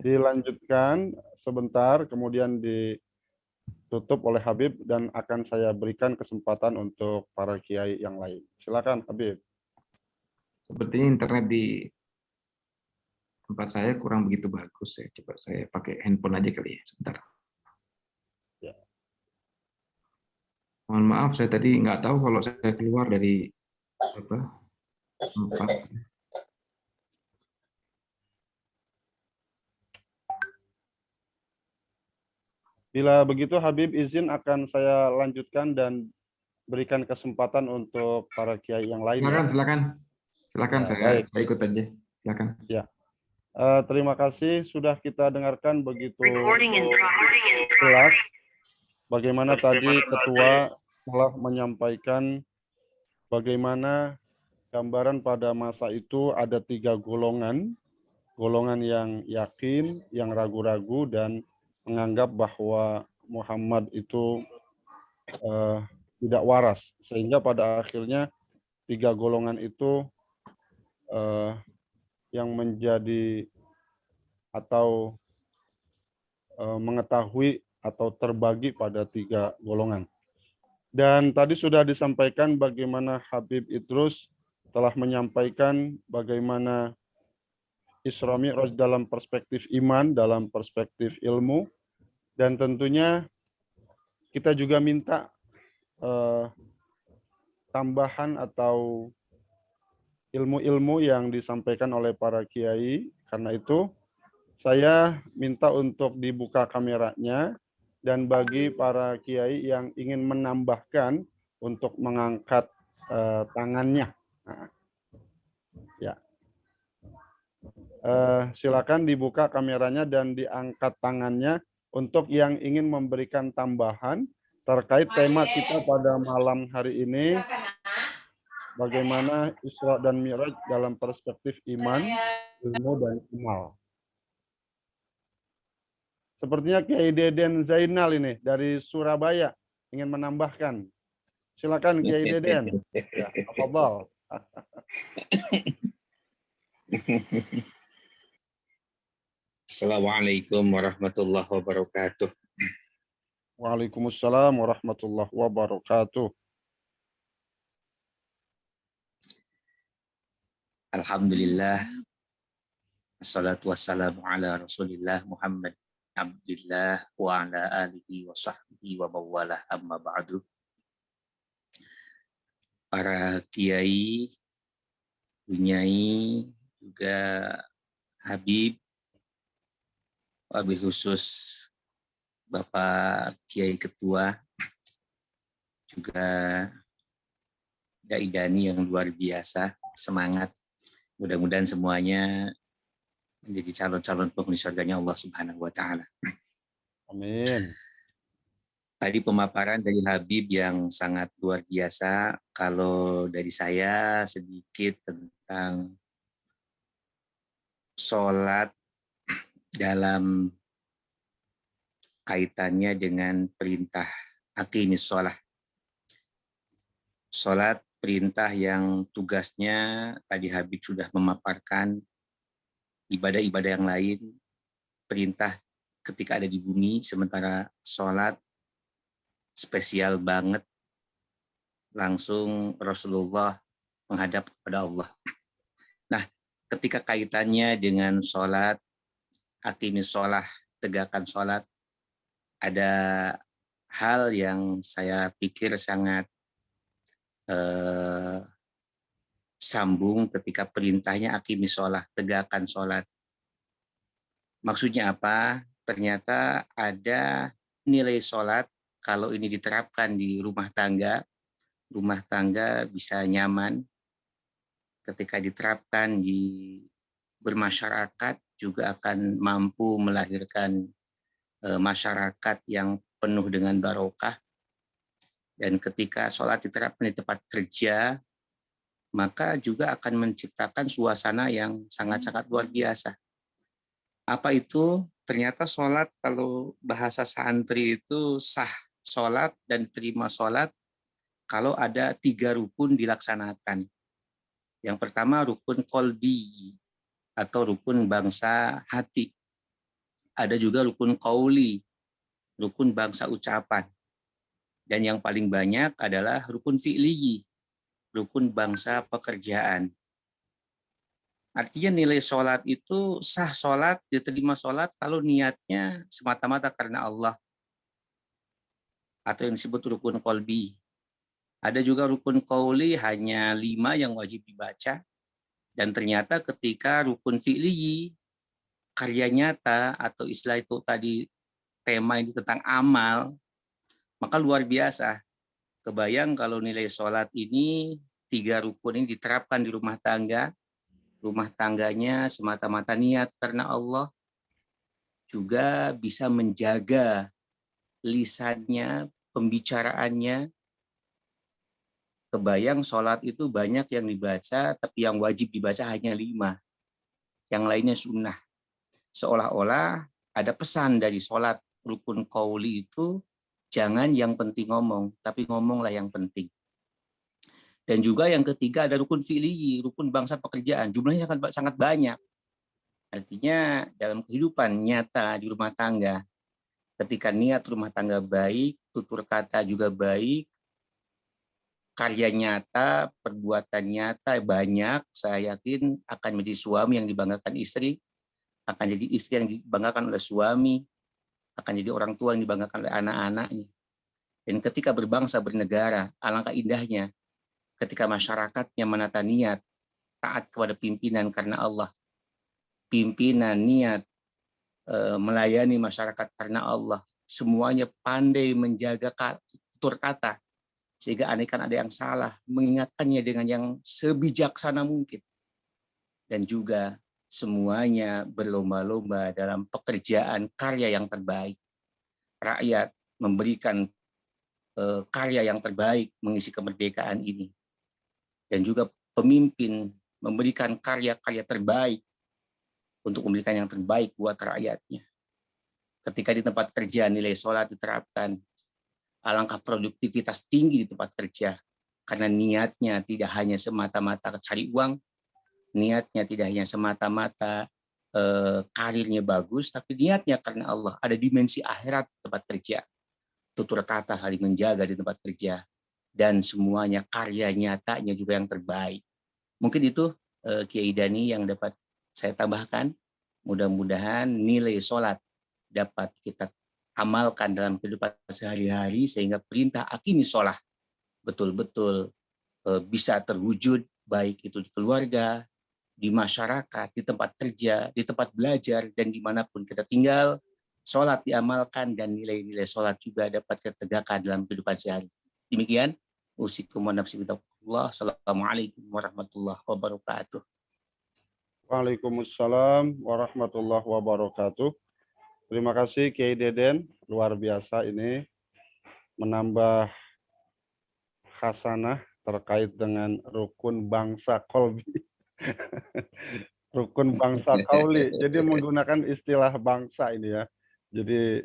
Dilanjutkan sebentar, kemudian ditutup oleh Habib dan akan saya berikan kesempatan untuk para kiai yang lain. Silakan Habib. Sepertinya internet di tempat saya kurang begitu bagus ya. Coba saya pakai handphone aja kali ya, sebentar. Ya. Mohon maaf, saya tadi nggak tahu kalau saya keluar dari tempat. Bila begitu Habib izin akan saya lanjutkan dan berikan kesempatan untuk para kiai yang lain. Silakan. Ya, Saya baik. ikut aja. Silakan. Ya. Terima kasih sudah kita dengarkan begitu jelas bagaimana tadi Ketua telah menyampaikan bagaimana gambaran pada masa itu ada 3 golongan. Golongan yang yakin, yang ragu-ragu, dan menganggap bahwa Muhammad itu tidak waras. Sehingga pada akhirnya 3 golongan itu yang menjadi atau mengetahui atau terbagi pada 3 golongan. Dan tadi sudah disampaikan bagaimana Habib Idrus telah menyampaikan bagaimana Isra Mi'raj dalam perspektif iman, dalam perspektif ilmu, dan tentunya kita juga minta tambahan atau ilmu-ilmu yang disampaikan oleh para kiai. Karena itu saya minta untuk dibuka kameranya, dan bagi para kiai yang ingin menambahkan untuk mengangkat tangannya. Nah, ya. Silakan dibuka kameranya dan diangkat tangannya untuk yang ingin memberikan tambahan terkait tema kita pada malam hari ini, bagaimana Isra dan Mi'raj dalam perspektif iman, ilmu, dan amal. Sepertinya Kiai Deden Zainal ini dari Surabaya ingin menambahkan. Silakan Kiai Deden. Ya, tafadhal. Assalamualaikum warahmatullahi wabarakatuh. Waalaikumsalam warahmatullahi wabarakatuh. Alhamdulillah. Assalatu wassalamu ala Rasulillah Muhammad Abdillah wa ala alihi wa sahbihi wa bawalah amma ba'du. Para kiai, bunyai, juga Habib, wabil khusus Bapak Kiai Ketua, juga Dai Dani yang luar biasa, semangat. Mudah-mudahan semuanya menjadi calon-calon penghuni surganya Allah Subhanahu wa Ta'ala. Amin. Tadi pemaparan dari Habib yang sangat luar biasa. Kalau dari saya sedikit tentang sholat dalam kaitannya dengan perintah aqimis sholat. Sholat perintah yang tugasnya tadi Habib sudah memaparkan ibadah-ibadah yang lain, perintah ketika ada di bumi, sementara sholat spesial banget, langsung Rasulullah menghadap kepada Allah. Nah, ketika kaitannya dengan sholat, aqimis sholat, tegakkan sholat, ada hal yang saya pikir sangat sambung ketika perintahnya aqimis sholat, tegakkan sholat. Maksudnya apa? Ternyata ada nilai sholat kalau ini diterapkan di rumah tangga bisa nyaman. Ketika diterapkan di bermasyarakat juga akan mampu melahirkan masyarakat yang penuh dengan barokah. Dan ketika sholat diterapkan di tempat kerja, maka juga akan menciptakan suasana yang sangat-sangat luar biasa. Apa itu? Ternyata sholat, kalau bahasa santri itu sah sholat dan terima sholat kalau ada 3 rukun dilaksanakan. Yang pertama rukun qalbi atau rukun bangsa hati. Ada juga rukun qauli, rukun bangsa ucapan. Dan yang paling banyak adalah rukun fi'li, rukun bangsa pekerjaan. Artinya nilai sholat itu sah sholat, diterima sholat kalau niatnya semata-mata karena Allah. Atau yang disebut rukun qalbi. Ada juga rukun qauli, hanya 5 yang wajib dibaca. Dan ternyata ketika rukun fi'li, karya nyata, atau istilah itu tadi tema ini tentang amal, maka luar biasa. Kebayang kalau nilai sholat ini, 3 rukun ini diterapkan di rumah tangganya semata-mata niat karena Allah, juga bisa menjaga lisannya, pembicaraannya. Kebayang sholat itu banyak yang dibaca, tapi yang wajib dibaca hanya 5. Yang lainnya sunnah. Seolah-olah ada pesan dari sholat rukun qauli itu, jangan yang penting ngomong, tapi ngomonglah yang penting. Dan juga yang ketiga ada rukun fi'li, rukun bangsa pekerjaan. Jumlahnya sangat banyak. Artinya dalam kehidupan nyata di rumah tangga, ketika niat rumah tangga baik, tutur kata juga baik, karya nyata, perbuatan nyata banyak, saya yakin akan menjadi suami yang dibanggakan istri, akan jadi istri yang dibanggakan oleh suami, akan jadi orang tua yang dibanggakan oleh anak-anaknya. Dan ketika berbangsa bernegara, alangkah indahnya ketika masyarakatnya menata niat, taat kepada pimpinan karena Allah. Pimpinan niat melayani masyarakat karena Allah. Semuanya pandai menjaga tutur kata, sehingga andaikan ada yang salah, mengingatkannya dengan yang sebijaksana mungkin. Dan juga semuanya berlomba-lomba dalam pekerjaan karya yang terbaik. Rakyat memberikan karya yang terbaik mengisi kemerdekaan ini. Dan juga pemimpin memberikan karya-karya terbaik untuk memberikan yang terbaik buat rakyatnya. Ketika di tempat kerja nilai sholat diterapkan, alangkah produktivitas tinggi di tempat kerja. Karena niatnya tidak hanya semata-mata cari uang, niatnya tidak hanya semata-mata karirnya bagus, tapi niatnya karena Allah. Ada dimensi akhirat di tempat kerja. Tutur kata saling menjaga di tempat kerja. Dan semuanya karya nyatanya juga yang terbaik. Mungkin itu Kiai Dani yang dapat saya tambahkan. Mudah-mudahan nilai sholat dapat kita amalkan dalam kehidupan sehari-hari sehingga perintah aqimi sholat betul-betul bisa terwujud, baik itu di keluarga, di masyarakat, di tempat kerja, di tempat belajar, dan dimanapun kita tinggal, sholat diamalkan dan nilai-nilai sholat juga dapat kita tegakkan dalam kehidupan sehari. Demikian, usikum wa nafsi bitaqwallah. Assalamualaikum warahmatullahi wabarakatuh. Waalaikumsalam warahmatullahi wabarakatuh. Terima kasih Kiai Deden, luar biasa ini menambah khasanah terkait dengan rukun bangsa kolbi. Rukun bangsa kauli. Jadi menggunakan istilah bangsa ini ya. Jadi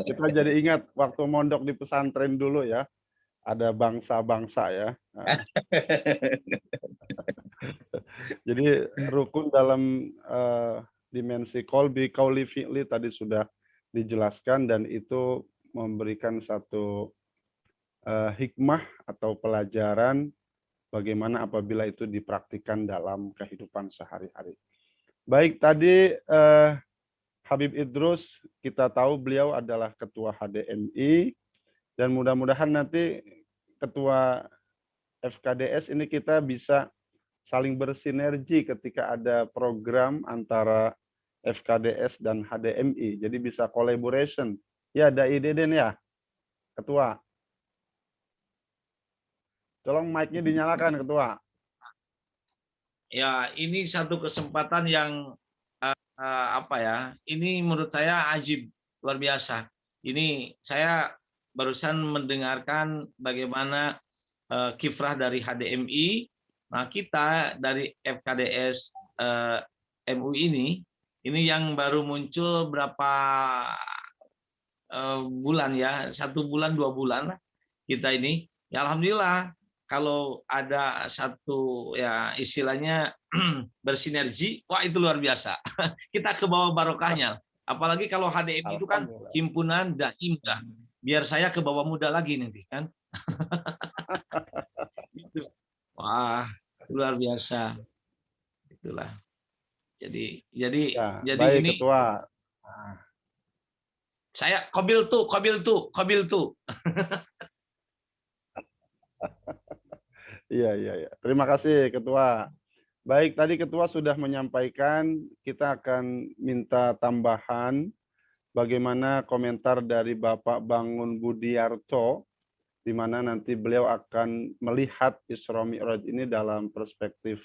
kita jadi ingat waktu mondok di pesantren dulu ya. Ada bangsa-bangsa ya. Nah. Jadi rukun dalam dimensi kolbi, kauli fi'li tadi sudah dijelaskan dan itu memberikan satu hikmah atau pelajaran bagaimana apabila itu dipraktikkan dalam kehidupan sehari-hari. Baik, tadi Habib Idrus, kita tahu beliau adalah Ketua HDMI, dan mudah-mudahan nanti Ketua FKDS ini kita bisa saling bersinergi ketika ada program antara FKDS dan HDMI, jadi bisa collaboration. Ya, Dai Deden ya, Ketua. Tolong mic-nya dinyalakan, Ketua. Ya, ini satu kesempatan yang apa ya? Ini menurut saya ajib, luar biasa. Ini saya barusan mendengarkan bagaimana kiprah dari HDMI. Nah, kita dari FKDS MUI ini yang baru muncul berapa bulan ya? 1 bulan, 2 bulan lah kita ini. Ya, alhamdulillah. Kalau ada satu ya istilahnya bersinergi, wah itu luar biasa. Kita ke bawah barokahnya. Apalagi kalau HDMI itu kan himpunan daim dah. Biar saya ke bawah muda lagi nanti kan. Gitu. Wah, luar biasa. Itulah. Jadi ya, baik, ini Ketua. Saya kobil tuh. Iya. Terima kasih, Ketua. Baik, tadi Ketua sudah menyampaikan, kita akan minta tambahan bagaimana komentar dari Bapak Bangun Budiarto, di mana nanti beliau akan melihat Isra Mi'raj ini dalam perspektif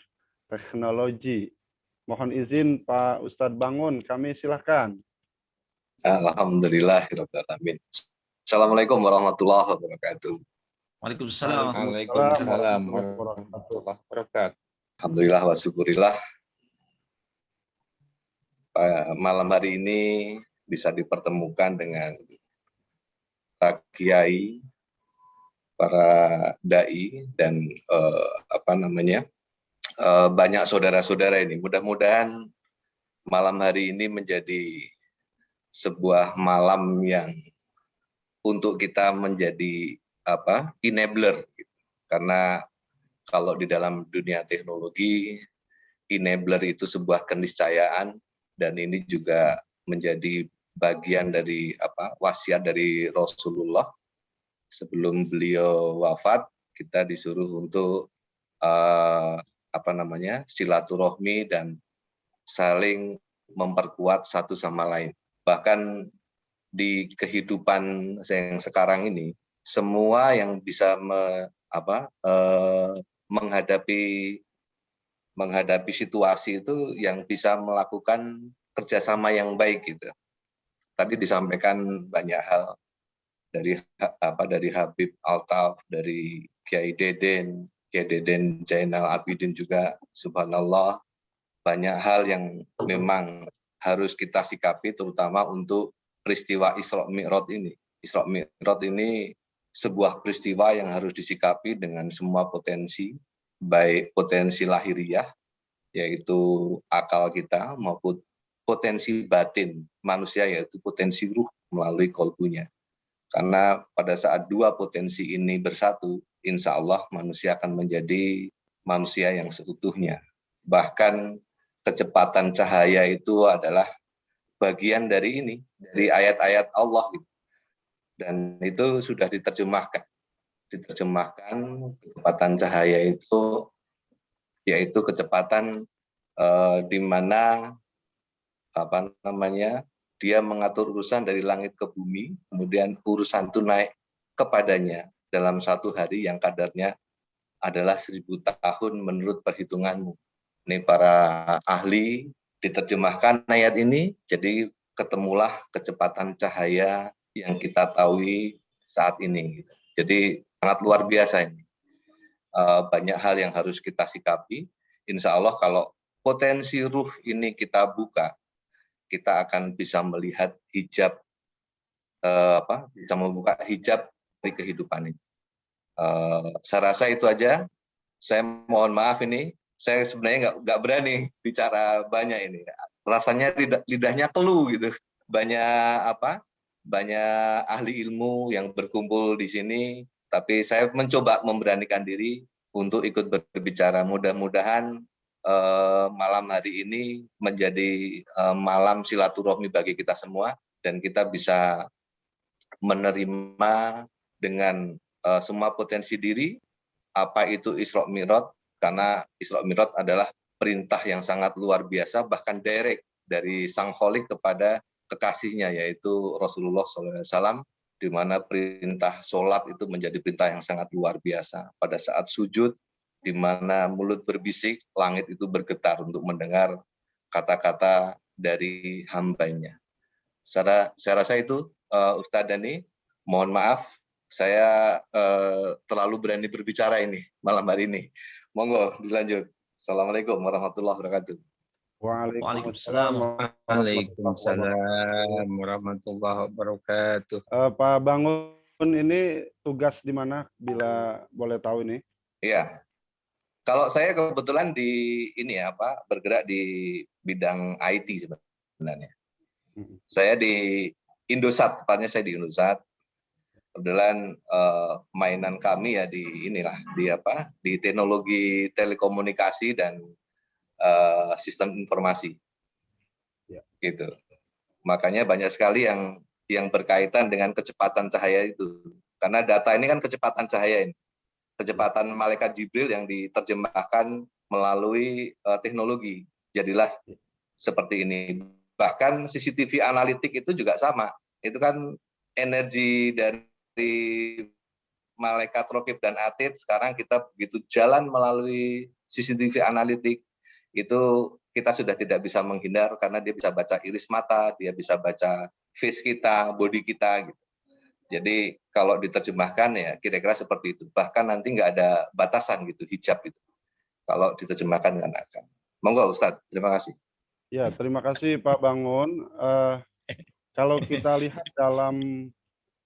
teknologi. Mohon izin Pak Ustadz Bangun, kami silahkan. Alhamdulillahirrahmanirrahim. Assalamualaikum warahmatullahi wabarakatuh. Waalaikumsalam. Waalaikumsalam warahmatullahi wabarakatuh. Alhamdulillah wa syukurillah. Malam hari ini bisa dipertemukan dengan para kiai, para dai dan banyak saudara-saudara ini. Mudah-mudahan malam hari ini menjadi sebuah malam yang untuk kita menjadi enabler, gitu. Karena kalau di dalam dunia teknologi, enabler itu sebuah keniscayaan, dan ini juga menjadi bagian dari wasiat dari Rasulullah. Sebelum beliau wafat, kita disuruh untuk silaturahmi dan saling memperkuat satu sama lain. Bahkan di kehidupan yang sekarang ini, semua yang bisa menghadapi situasi itu yang bisa melakukan kerjasama yang baik gitu. Tadi disampaikan banyak hal dari Habib Altaf, dari Kiai Deden Zainal Abidin juga, subhanallah, banyak hal yang memang harus kita sikapi, terutama untuk peristiwa Isra Mi'raj ini. Isra Mi'raj ini sebuah peristiwa yang harus disikapi dengan semua potensi, baik potensi lahiriah, yaitu akal kita, maupun potensi batin manusia, yaitu potensi ruh melalui kolbunya. Karena pada saat dua potensi ini bersatu, insya Allah manusia akan menjadi manusia yang seutuhnya. Bahkan kecepatan cahaya itu adalah bagian dari ini, dari ayat-ayat Allah gitu. Dan itu sudah diterjemahkan kecepatan cahaya itu yaitu kecepatan di mana dia mengatur urusan dari langit ke bumi, kemudian urusan itu naik kepadanya dalam satu hari yang kadarnya adalah 1000 tahun menurut perhitunganmu. Ini para ahli diterjemahkan ayat ini, jadi ketemulah kecepatan cahaya yang kita tahu saat ini. Jadi sangat luar biasa ini. Banyak hal yang harus kita sikapi. Insya Allah kalau potensi ruh ini kita buka, kita akan bisa melihat hijab, bisa membuka hijab dari kehidupan ini. Saya rasa itu aja. Saya mohon maaf ini, saya sebenarnya nggak berani bicara banyak ini. Rasanya lidahnya keluh gitu. Banyak ahli ilmu yang berkumpul di sini, tapi saya mencoba memberanikan diri untuk ikut berbicara. Mudah-mudahan malam hari ini menjadi malam silaturahmi bagi kita semua dan kita bisa menerima dengan semua potensi diri apa itu Isra Mi'raj, karena Isra Mi'raj adalah perintah yang sangat luar biasa, bahkan direct dari Sang Kholik kepada kekasihnya yaitu Rasulullah SAW, di mana perintah sholat itu menjadi perintah yang sangat luar biasa. Pada saat sujud, di mana mulut berbisik, langit itu bergetar untuk mendengar kata-kata dari hambanya. Saya rasa itu, Ustadz Dhani, mohon maaf, saya terlalu berani berbicara ini malam hari ini. Monggo dilanjut. Assalamualaikum warahmatullahi wabarakatuh. Waalaikumsalam. Waalaikumsalam warahmatullahi wabarakatuh. Pak Bangun ini tugas di mana bila boleh tahu ini? Iya. Kalau saya kebetulan bergerak di bidang IT sebenarnya. Saya di Indosat, tepatnya saya di Indosat. Kebetulan mainan kami ya di teknologi telekomunikasi dan sistem informasi. Ya. Gitu. Makanya banyak sekali yang berkaitan dengan kecepatan cahaya itu. Karena data ini kan kecepatan cahaya ini. Kecepatan malaikat Jibril yang diterjemahkan melalui teknologi. Jadilah seperti ini. Bahkan CCTV analitik itu juga sama. Itu kan energi dari malaikat Raqib dan Atid. Sekarang kita begitu jalan melalui CCTV analitik, itu kita sudah tidak bisa menghindar karena dia bisa baca iris mata, dia bisa baca face kita, body kita gitu. Jadi kalau diterjemahkan ya kira-kira seperti itu. Bahkan nanti nggak ada batasan gitu, hijab itu. Kalau diterjemahkan kan akan. Monggo Ustadz, terima kasih. Ya, terima kasih Pak Bangun. Kalau kita lihat dalam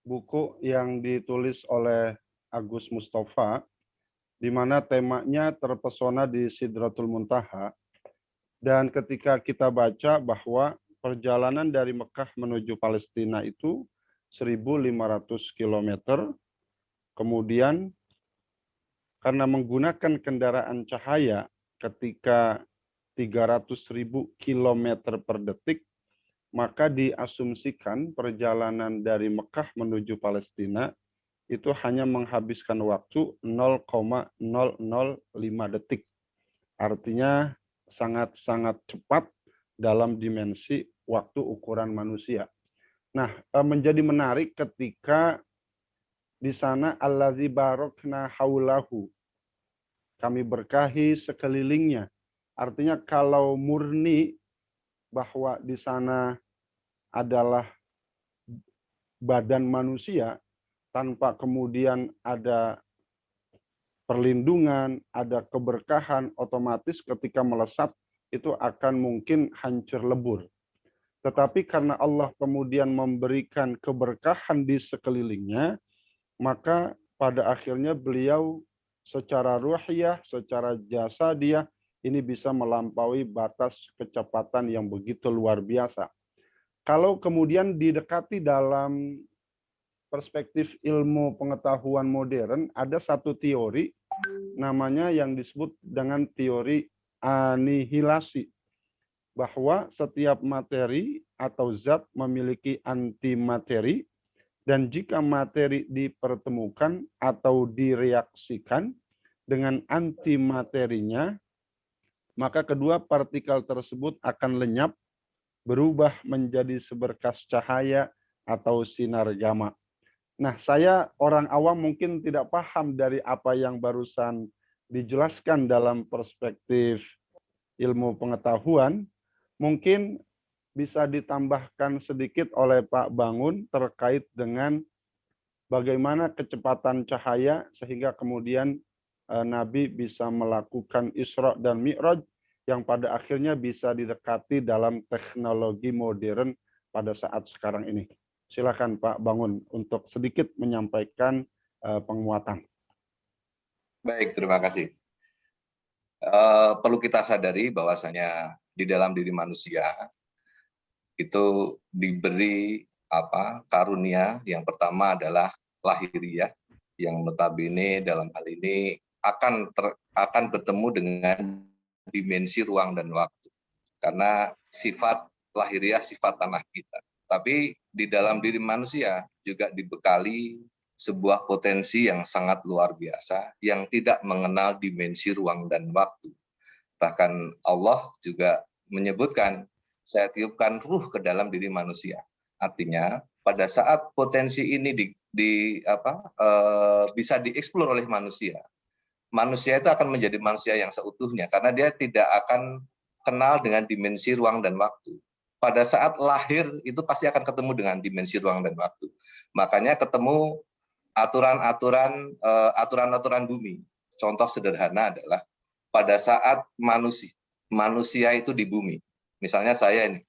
buku yang ditulis oleh Agus Mustafa, di mana temanya terpesona di Sidratul Muntaha, dan ketika kita baca bahwa perjalanan dari Mekah menuju Palestina itu 1.500 km, kemudian karena menggunakan kendaraan cahaya ketika 300.000 km per detik, maka diasumsikan perjalanan dari Mekah menuju Palestina itu hanya menghabiskan waktu 0,005 detik. Artinya sangat-sangat cepat dalam dimensi waktu ukuran manusia. Nah, menjadi menarik ketika di sana allazi barakna haulahu. Kami berkahi sekelilingnya. Artinya kalau murni bahwa di sana adalah badan manusia tanpa kemudian ada perlindungan, ada keberkahan, otomatis ketika melesat itu akan mungkin hancur lebur. Tetapi karena Allah kemudian memberikan keberkahan di sekelilingnya, maka pada akhirnya beliau secara ruhiyah, secara jasadiah, ini bisa melampaui batas kecepatan yang begitu luar biasa. Kalau kemudian didekati dalam perspektif ilmu pengetahuan modern, ada satu teori namanya yang disebut dengan teori anihilasi. bahwa setiap materi atau zat memiliki antimateri, dan jika materi dipertemukan atau direaksikan dengan antimaterinya, maka kedua partikel tersebut akan lenyap, berubah menjadi seberkas cahaya atau sinar gamma. Nah, saya orang awam mungkin tidak paham dari apa yang barusan dijelaskan dalam perspektif ilmu pengetahuan. Mungkin bisa ditambahkan sedikit oleh Pak Bangun terkait dengan bagaimana kecepatan cahaya sehingga kemudian Nabi bisa melakukan Isra dan Mi'raj yang pada akhirnya bisa didekati dalam teknologi modern pada saat sekarang ini. Silakan Pak Bangun untuk sedikit menyampaikan penguatan. Baik, terima kasih. Perlu kita sadari bahwasanya di dalam diri manusia itu diberi karunia. Yang pertama adalah lahiriah, yang notabene dalam hal ini akan bertemu dengan dimensi ruang dan waktu, karena sifat lahiriah sifat tanah kita. Tapi di dalam diri manusia juga dibekali sebuah potensi yang sangat luar biasa yang tidak mengenal dimensi ruang dan waktu. Bahkan Allah juga menyebutkan, saya tiupkan ruh ke dalam diri manusia. Artinya pada saat potensi ini bisa dieksplor oleh manusia, manusia itu akan menjadi manusia yang seutuhnya karena dia tidak akan kenal dengan dimensi ruang dan waktu. Pada saat lahir itu pasti akan ketemu dengan dimensi ruang dan waktu. Makanya ketemu aturan-aturan bumi. Contoh sederhana adalah pada saat manusia itu di bumi. Misalnya saya 50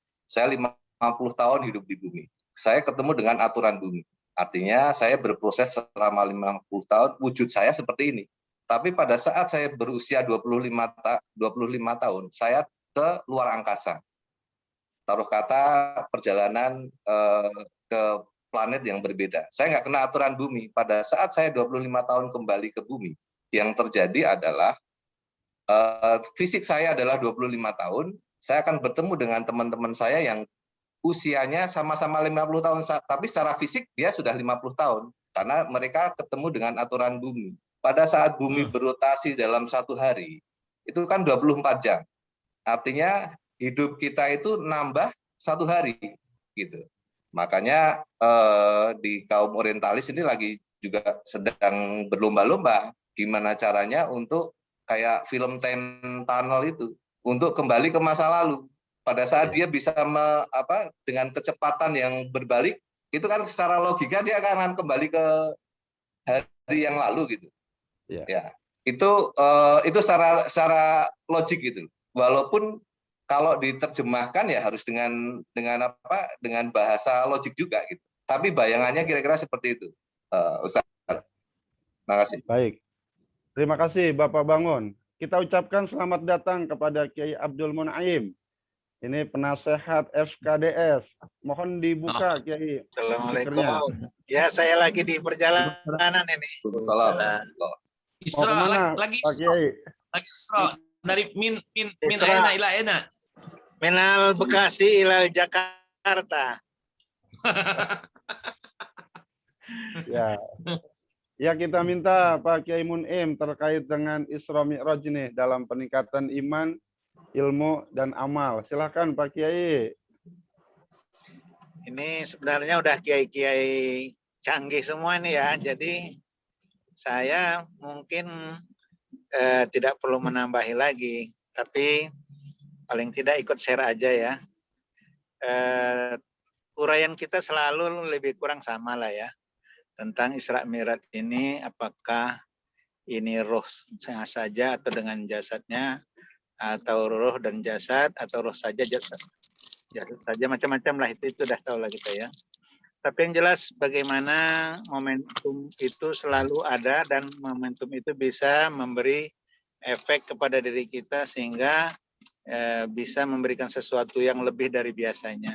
tahun hidup di bumi. Saya ketemu dengan aturan bumi. Artinya saya berproses selama 50 tahun, wujud saya seperti ini. Tapi pada saat saya berusia 25 tahun, saya ke luar angkasa. Taruh kata perjalanan ke planet yang berbeda. Saya nggak kena aturan bumi. Pada saat saya 25 tahun kembali ke bumi, yang terjadi adalah fisik saya adalah 25 tahun, saya akan bertemu dengan teman-teman saya yang usianya sama-sama 50 tahun, tapi secara fisik dia sudah 50 tahun, karena mereka ketemu dengan aturan bumi. Pada saat bumi berotasi dalam satu hari, itu kan 24 jam. Artinya hidup kita itu nambah satu hari. Gitu. Makanya di kaum orientalis ini lagi juga sedang berlomba-lomba gimana caranya untuk kayak film Time Tunnel itu, untuk kembali ke masa lalu. Pada saat dia bisa dengan kecepatan yang berbalik, itu kan secara logika dia akan kembali ke hari yang lalu gitu. Ya, itu secara logik gitu. Walaupun kalau diterjemahkan ya harus dengan bahasa logik juga gitu. Tapi bayangannya kira-kira seperti itu, Ustaz. Terima kasih. Baik. Terima kasih Bapak Bangun. Kita ucapkan selamat datang kepada Kiai Abdul Mun'aim. Ini penasehat FKDS. Mohon dibuka Kiai. Assalamualaikum. Ya, saya lagi di perjalanan ini. Isra lagi Isra dari min aina ila aina. Minal Bekasi ila Jakarta. Ya. Ya, kita minta Pak Kiai Mun'aim terkait dengan Isra Mi'raj ini dalam peningkatan iman, ilmu, dan amal. Silakan Pak Kiai. Ini sebenarnya udah kiai-kiai canggih semua ini ya. Jadi saya mungkin tidak perlu menambahi lagi. Tapi paling tidak ikut share aja ya. Uraian kita selalu lebih kurang sama lah ya. Tentang Isra Mi'raj ini, apakah ini roh saja atau dengan jasadnya, atau roh dan jasad, atau roh saja jasad saja, macam-macam lah, itu sudah tahu lah kita ya. Tapi yang jelas bagaimana momentum itu selalu ada dan momentum itu bisa memberi efek kepada diri kita sehingga bisa memberikan sesuatu yang lebih dari biasanya.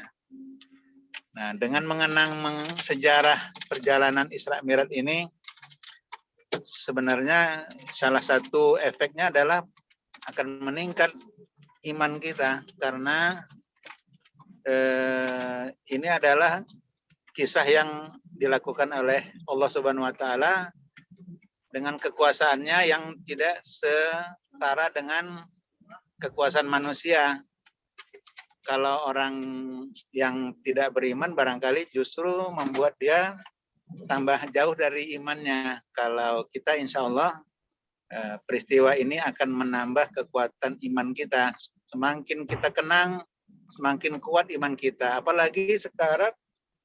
Nah, dengan mengenang sejarah perjalanan Isra Mi'raj ini, sebenarnya salah satu efeknya adalah akan meningkat iman kita, karena ini adalah kisah yang dilakukan oleh Allah Subhanahu wa taala dengan kekuasaannya yang tidak setara dengan kekuasaan manusia. Kalau orang yang tidak beriman barangkali justru membuat dia tambah jauh dari imannya. Kalau kita insya Allah peristiwa ini akan menambah kekuatan iman kita. Semakin kita kenang, semakin kuat iman kita. Apalagi sekarang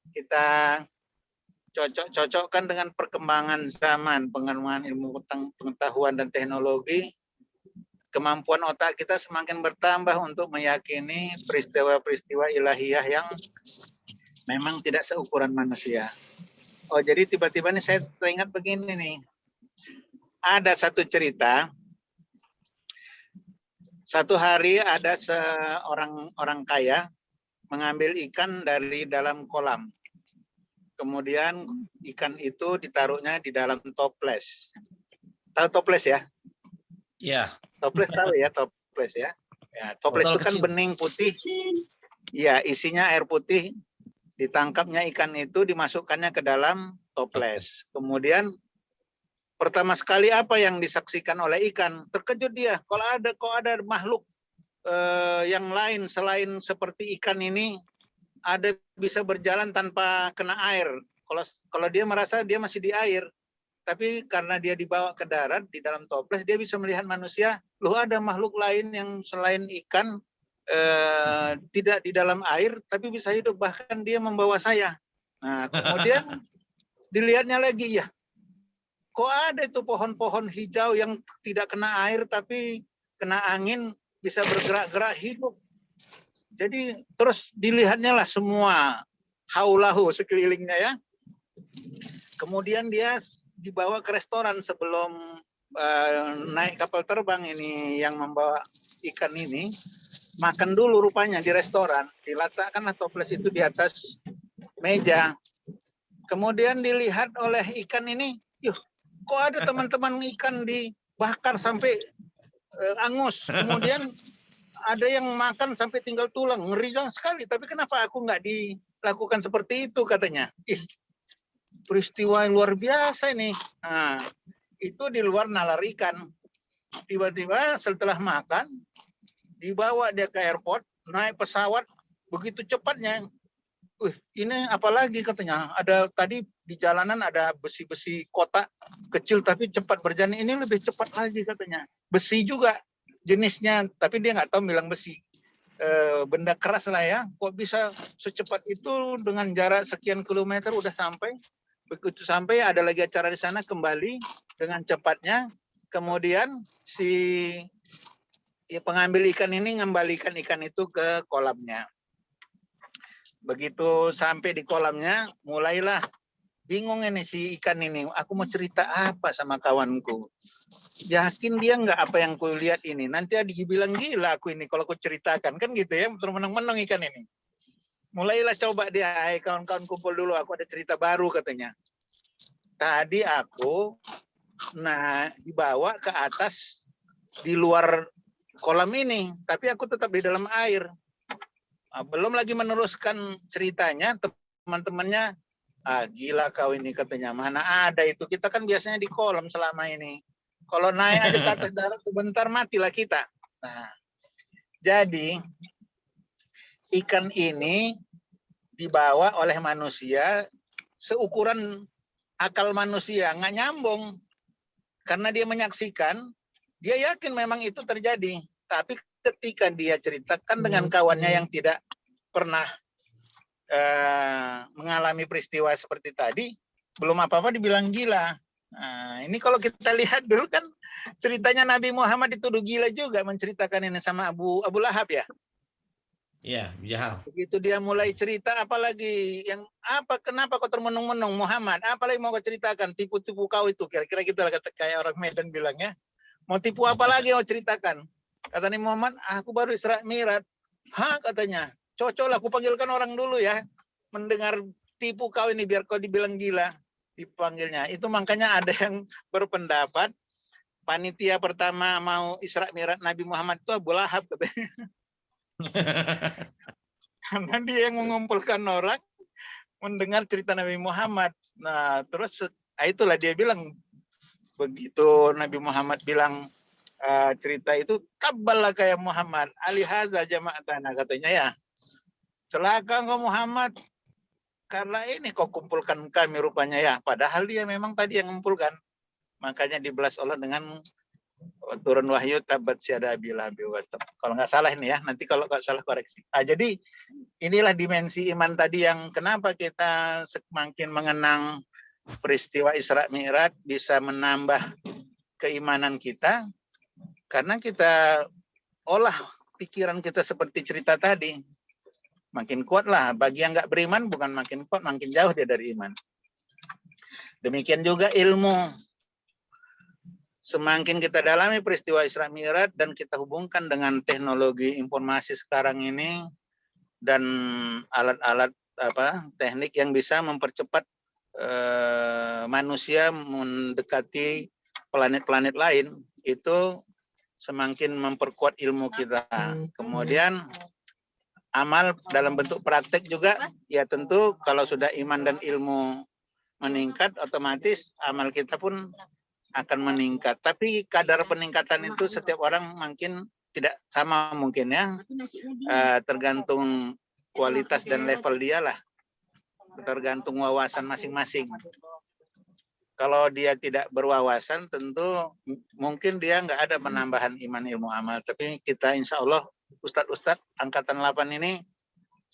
kita cocokkan dengan perkembangan zaman, pengembangan ilmu pengetahuan dan teknologi, kemampuan otak kita semakin bertambah untuk meyakini peristiwa-peristiwa ilahiyah yang memang tidak seukuran manusia. Oh, jadi tiba-tiba nih saya teringat begini nih. Ada satu cerita, satu hari ada seorang orang kaya mengambil ikan dari dalam kolam. Kemudian ikan itu ditaruhnya di dalam toples. Tahu toples ya? Ya. Toples tahu ya, toples ya. Ya, toples itu kan bening putih. Ya, isinya air putih. Ditangkapnya ikan itu, dimasukkannya ke dalam toples. Kemudian pertama sekali apa yang disaksikan oleh ikan? Terkejut dia. Kok ada makhluk yang lain selain seperti ikan ini, ada bisa berjalan tanpa kena air. Kalau dia merasa dia masih di air. Tapi karena dia dibawa ke darat di dalam toples, dia bisa melihat manusia. Loh, ada makhluk lain yang selain ikan tidak di dalam air, tapi bisa hidup. Bahkan dia membawa saya. Nah, kemudian dilihatnya lagi, ya, kok ada itu pohon-pohon hijau yang tidak kena air, tapi kena angin, bisa bergerak-gerak hidup. Jadi terus dilihatnya lah semua haulahu sekelilingnya ya. Kemudian dia dibawa ke restoran sebelum naik kapal terbang ini yang membawa ikan ini, makan dulu rupanya di restoran. Diletakkanlah toples itu di atas meja. Kemudian dilihat oleh ikan ini, yuh, kok ada teman-teman ikan dibakar sampai angus. Kemudian ada yang makan sampai tinggal tulang. Ngeri sekali. Tapi kenapa aku nggak dilakukan seperti itu katanya. Ih, peristiwa yang luar biasa ini. Nah, itu di luar nalar ikan. Tiba-tiba setelah makan, dibawa dia ke airport, naik pesawat, begitu cepatnya. Ini apalagi katanya, ada tadi di jalanan ada besi-besi kotak kecil tapi cepat berjalan. Ini lebih cepat lagi katanya. Besi juga jenisnya, tapi dia nggak tahu bilang besi. Benda keras lah ya. Kok bisa secepat itu dengan jarak sekian kilometer udah sampai. Begitu sampai ada lagi acara di sana, kembali dengan cepatnya. Kemudian si pengambil ikan ini mengembalikan ikan itu ke kolamnya. Begitu sampai di kolamnya, mulailah bingung ini si ikan ini. Aku mau cerita apa sama kawanku? Yakin dia nggak apa yang ku lihat ini? Nanti dibilang gila aku ini kalau ku ceritakan, kan gitu ya. Termenung-menung ikan ini. Mulailah coba dia, kawan-kawan kumpul dulu, aku ada cerita baru katanya. Tadi aku dibawa ke atas di luar kolam ini, tapi aku tetap di dalam air. Belum lagi meneruskan ceritanya, teman-temannya, gila kau ini katanya, mana ada itu, kita kan biasanya di kolam selama ini. Kalau naik aja ke atas darat sebentar matilah kita. Nah, jadi ikan ini dibawa oleh manusia seukuran akal manusia, nggak nyambung. Karena dia menyaksikan, dia yakin memang itu terjadi. Tapi ketika dia ceritakan dengan kawannya yang tidak pernah mengalami peristiwa seperti tadi, belum apa-apa dibilang gila. Nah, ini kalau kita lihat dulu kan ceritanya Nabi Muhammad dituduh gila juga menceritakan ini sama Abu Lahab ya. Iya, Jahal. Begitu dia mulai cerita, apalagi yang kenapa kau termenung-menung Muhammad? Apalagi mau kau ceritakan? Tipu-tipu kau itu, kira-kira gitu lah, kayak orang Medan bilangnya. Mau tipu apa lagi mau ceritakan? Kata Nabi Muhammad, aku baru Isra Mi'raj. Hah, katanya. Cocok lah, aku panggilkan orang dulu ya. Mendengar tipu kau ini biar kau dibilang gila. Dipanggilnya. Itu makanya ada yang berpendapat panitia pertama mau Isra Mi'raj Nabi Muhammad itu Abu Lahab katanya. Karena dia yang mengumpulkan orang mendengar cerita Nabi Muhammad. Nah, terus itulah dia bilang, begitu Nabi Muhammad bilang cerita itu, kabbalah kayak Muhammad, alihaza jama'atana, katanya ya. Celaka engkau Muhammad, karena ini kau kumpulkan kami rupanya ya. Padahal dia memang tadi yang mengumpulkan. Makanya dibelas Allah dengan turun wahyu tabat syada bila biwatab. Kalau nggak salah ini ya, nanti kalau nggak salah koreksi. Jadi inilah dimensi iman tadi yang kenapa kita semakin mengenang peristiwa Isra Mi'raj bisa menambah keimanan kita, karena kita olah pikiran kita seperti cerita tadi. Makin kuatlah. Bagi yang nggak beriman bukan makin kuat, makin jauh dia dari iman. Demikian juga ilmu. Semakin kita dalami peristiwa Isra Mi'raj dan kita hubungkan dengan teknologi informasi sekarang ini dan alat-alat teknik yang bisa mempercepat manusia mendekati planet-planet lain, itu semakin memperkuat ilmu kita. Kemudian amal dalam bentuk praktek juga, ya tentu kalau sudah iman dan ilmu meningkat, otomatis amal kita pun akan meningkat. Tapi kadar peningkatan itu setiap orang mungkin tidak sama mungkin ya. Tergantung kualitas dan level dia lah. Tergantung wawasan masing-masing. Kalau dia tidak berwawasan tentu mungkin dia nggak ada penambahan iman ilmu amal. Tapi kita insya Allah Ustadz-Ustadz Angkatan 8 ini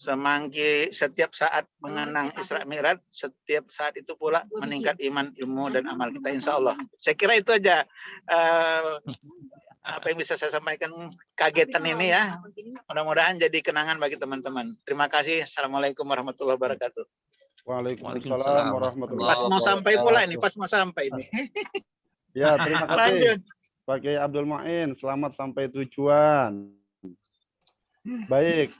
semakin setiap saat mengenang Isra Mi'raj, setiap saat itu pula meningkat iman, ilmu, dan amal kita insya Allah. Saya kira itu aja apa yang bisa saya sampaikan kagetan ini ya. Mudah-mudahan jadi kenangan bagi teman-teman. Terima kasih. Assalamualaikum warahmatullahi wabarakatuh. Waalaikumsalam warahmatullahi Pas mau sampai pula ini, pas mau sampai ini. Ya, terima kasih Lanjut. Pak Kiai Abdul Muin. Selamat sampai tujuan. Baik.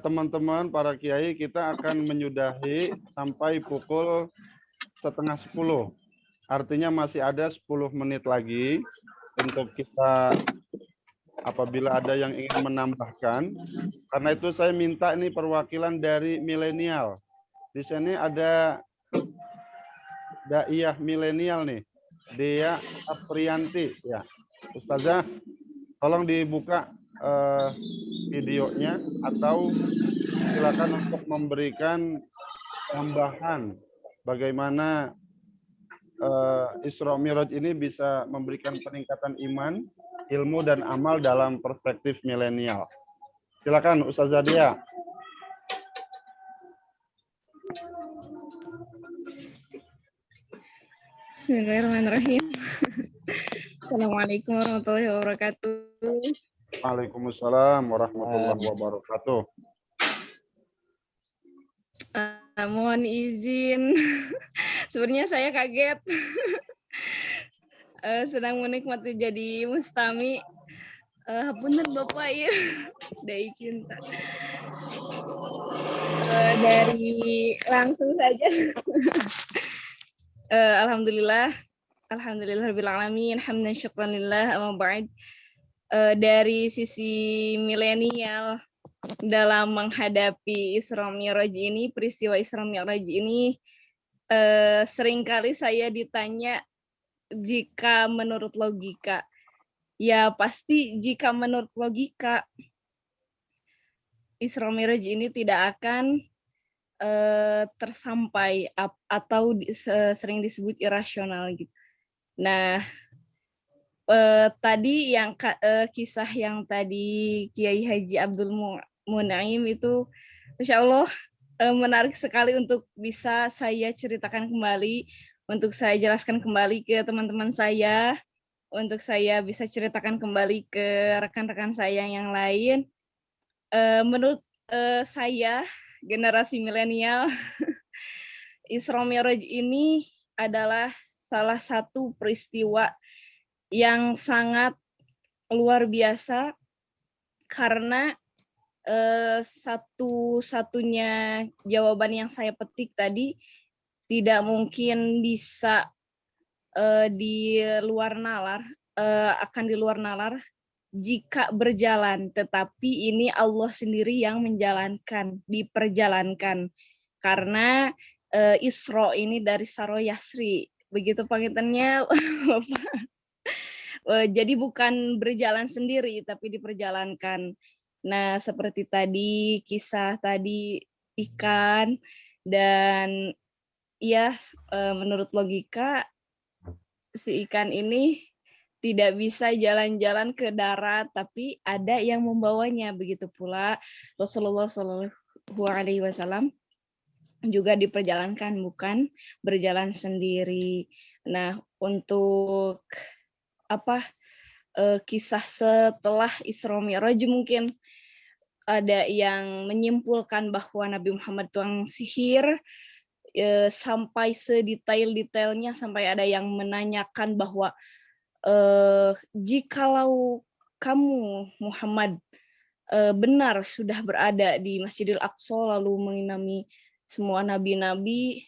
Teman-teman para kiai, kita akan menyudahi sampai pukul 9:30. Artinya masih ada 10 menit lagi untuk kita apabila ada yang ingin menambahkan. Karena itu saya minta ini perwakilan dari milenial. Di sini ada daiyah milenial nih, Dea Aprianti ya. Ustazah, tolong dibuka videonya atau silakan untuk memberikan tambahan bagaimana Isra Mi'raj ini bisa memberikan peningkatan iman, ilmu dan amal dalam perspektif milenial. Silakan Ustazah Dia. Bismillahirrahmanirrahim. Assalamualaikum warahmatullahi wabarakatuh. Waalaikumsalam warahmatullahi wabarakatuh. Mohon izin, sebenarnya saya kaget. Sedang menikmati jadi mustami. Bener Bapak ya, dai cinta. Dari langsung saja. Alhamdulillahirabbil alamin, hamdan syukran lillah, amma ba'd. Dari sisi milenial dalam menghadapi Isra Mi'raj ini, peristiwa Isra Mi'raj ini, seringkali saya ditanya jika menurut logika. Ya pasti jika menurut logika, Isra Mi'raj ini tidak akan tersampai atau sering disebut irasional gitu. Nah, tadi yang kisah yang tadi Kiai Haji Abdul Mun'im itu, Masya Allah menarik sekali untuk bisa saya ceritakan kembali, untuk saya jelaskan kembali ke teman-teman saya, untuk saya bisa ceritakan kembali ke rekan-rekan saya yang lain. Menurut saya, generasi milenial, Isra Mi'raj ini adalah salah satu peristiwa yang sangat luar biasa karena satu-satunya jawaban yang saya petik tadi tidak mungkin bisa di luar nalar akan di luar nalar jika berjalan, tetapi ini Allah sendiri yang menjalankan, diperjalankan. Karena Isra ini dari Saro Yasri, begitu panggilannya. Jadi bukan berjalan sendiri, tapi diperjalankan. Nah, seperti tadi, kisah tadi ikan, dan ya menurut logika, si ikan ini tidak bisa jalan-jalan ke darat, tapi ada yang membawanya. Begitu pula Rasulullah SAW juga diperjalankan, bukan berjalan sendiri. Nah, untuk kisah setelah Isra Mi'raj, mungkin ada yang menyimpulkan bahwa Nabi Muhammad tukang sihir, sampai sedetail-detailnya, sampai ada yang menanyakan bahwa jikalau kamu Muhammad benar sudah berada di Masjidil Aqsa lalu menginami semua nabi-nabi,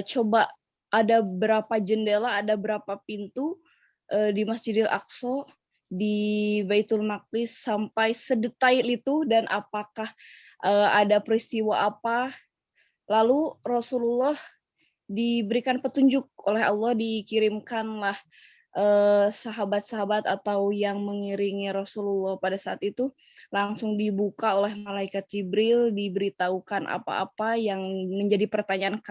coba ada berapa jendela, ada berapa pintu di Masjidil Aqsa, di Baitul Maqdis, sampai sedetail itu, dan apakah ada peristiwa apa. Lalu Rasulullah diberikan petunjuk oleh Allah, dikirimkanlah sahabat-sahabat atau yang mengiringi Rasulullah pada saat itu, langsung dibuka oleh malaikat Jibril, diberitahukan apa-apa yang menjadi pertanyaan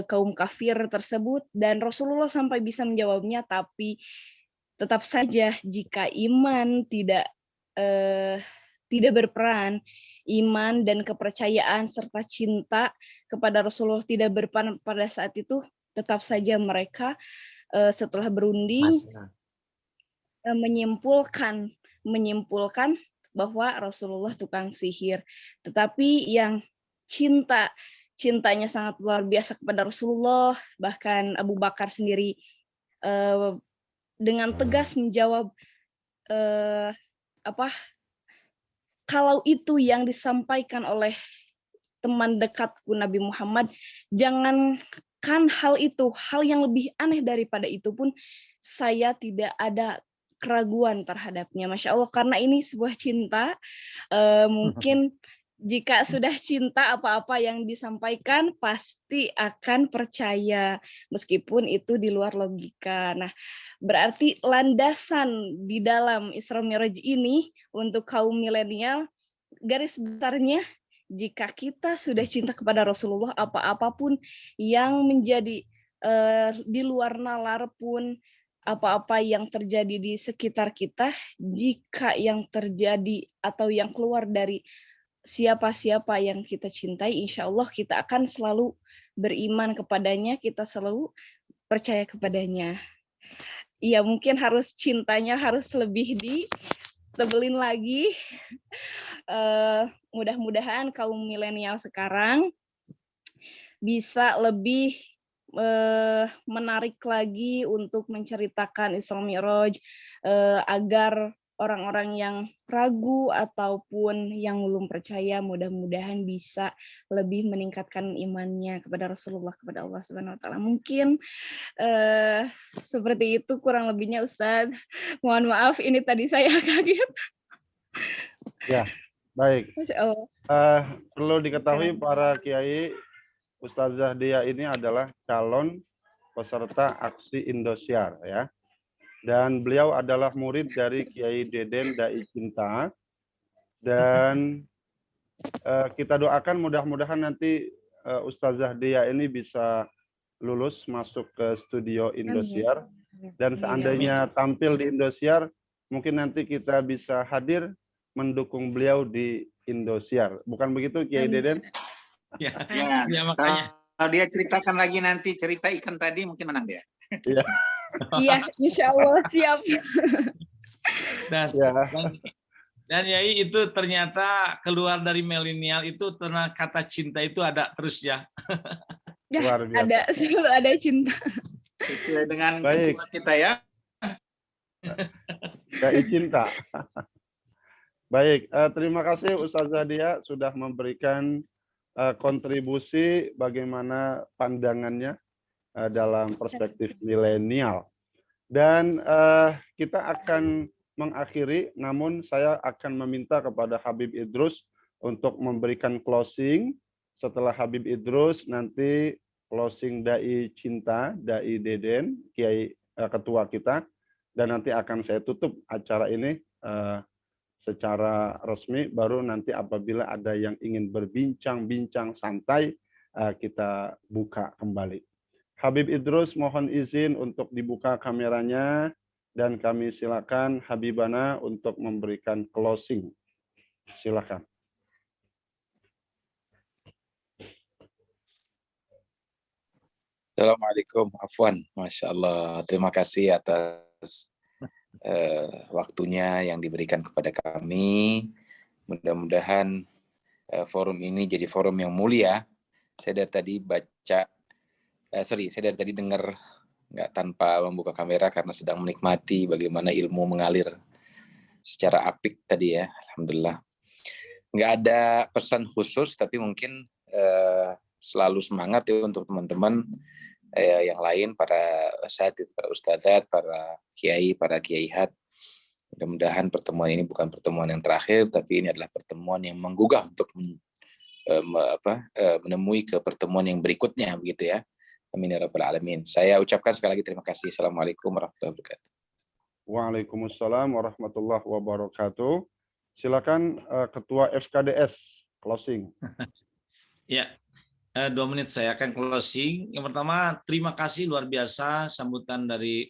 kaum kafir tersebut, dan Rasulullah sampai bisa menjawabnya. Tapi tetap saja jika iman tidak berperan, iman dan kepercayaan serta cinta kepada Rasulullah tidak berperan pada saat itu, tetap saja mereka setelah berunding menyimpulkan bahwa Rasulullah tukang sihir. Tetapi yang cintanya sangat luar biasa kepada Rasulullah, bahkan Abu Bakar sendiri dengan tegas menjawab, kalau itu yang disampaikan oleh teman dekatku Nabi Muhammad, jangankan hal itu, hal yang lebih aneh daripada itu pun saya tidak ada keraguan terhadapnya. Masya Allah, karena ini sebuah cinta. Mungkin jika sudah cinta, apa-apa yang disampaikan pasti akan percaya, meskipun itu di luar logika. Nah, berarti landasan di dalam Isra Mi'raj ini untuk kaum milenial, garis besarnya, jika kita sudah cinta kepada Rasulullah, apa-apapun yang menjadi di luar nalar pun, apa-apa yang terjadi di sekitar kita, jika yang terjadi atau yang keluar dari siapa-siapa yang kita cintai, insya Allah kita akan selalu beriman kepadanya, kita selalu percaya kepadanya. Iya, mungkin harus cintanya harus lebih ditebelin lagi. Mudah-mudahan kaum milenial sekarang bisa lebih menarik lagi untuk menceritakan Isra Mi'raj, agar orang-orang yang ragu ataupun yang belum percaya mudah-mudahan bisa lebih meningkatkan imannya kepada Rasulullah, kepada Allah Subhanahu wa taala. Mungkin seperti itu kurang lebihnya, Ustadz. Mohon maaf ini tadi saya kaget. Ya, baik. Masya Allah. Perlu diketahui para kiai, Ustazah Dia ini adalah calon peserta aksi Indosiar, ya. Dan beliau adalah murid dari Kiai Deden Dai Cinta. Dan kita doakan mudah-mudahan nanti Ustazah Dia ini bisa lulus masuk ke studio Indosiar. Dan seandainya tampil di Indosiar, mungkin nanti kita bisa hadir mendukung beliau di Indosiar. Bukan begitu, Kiai Deden? Ya, makanya. Kalau dia ceritakan lagi nanti cerita ikan tadi, mungkin menang dia. Iya. Iya, insya Allah siap. Dan Yai, itu ternyata keluar dari milenial itu karena kata cinta itu ada terus ya. Ya, ada cinta. Sesuai dengan baik kita ya. Dai Cinta. Baik, terima kasih Ustazah Dia sudah memberikan kontribusi bagaimana pandangannya dalam perspektif milenial. Dan kita akan mengakhiri, namun saya akan meminta kepada Habib Idrus untuk memberikan closing. Setelah Habib Idrus, nanti closing Dai Cinta, Dai Deden, Kiai Ketua kita, dan nanti akan saya tutup acara ini secara resmi, baru nanti apabila ada yang ingin berbincang-bincang santai, kita buka kembali. Habib Idrus mohon izin untuk dibuka kameranya, dan kami silakan Habibana untuk memberikan closing. Silakan. Assalamualaikum, afwan, Masya Allah. Terima kasih atas waktunya yang diberikan kepada kami. Mudah-mudahan forum ini jadi forum yang mulia. Saya dari tadi saya dari tadi dengar nggak tanpa membuka kamera karena sedang menikmati bagaimana ilmu mengalir secara apik tadi ya, alhamdulillah. Nggak ada pesan khusus, tapi mungkin selalu semangat ya untuk teman-teman yang lain, para asatidz, para ustadzat, para kiaihat. Mudah-mudahan pertemuan ini bukan pertemuan yang terakhir, tapi ini adalah pertemuan yang menggugah untuk menemui ke pertemuan yang berikutnya, begitu ya. Amin ya rabbal alamin. Saya ucapkan sekali lagi terima kasih. Assalamualaikum warahmatullahi wabarakatuh. Waalaikumsalam warahmatullahi wabarakatuh. Silakan Ketua FKDS closing. Ya, 2 menit saya akan closing. Yang pertama, terima kasih luar biasa sambutan dari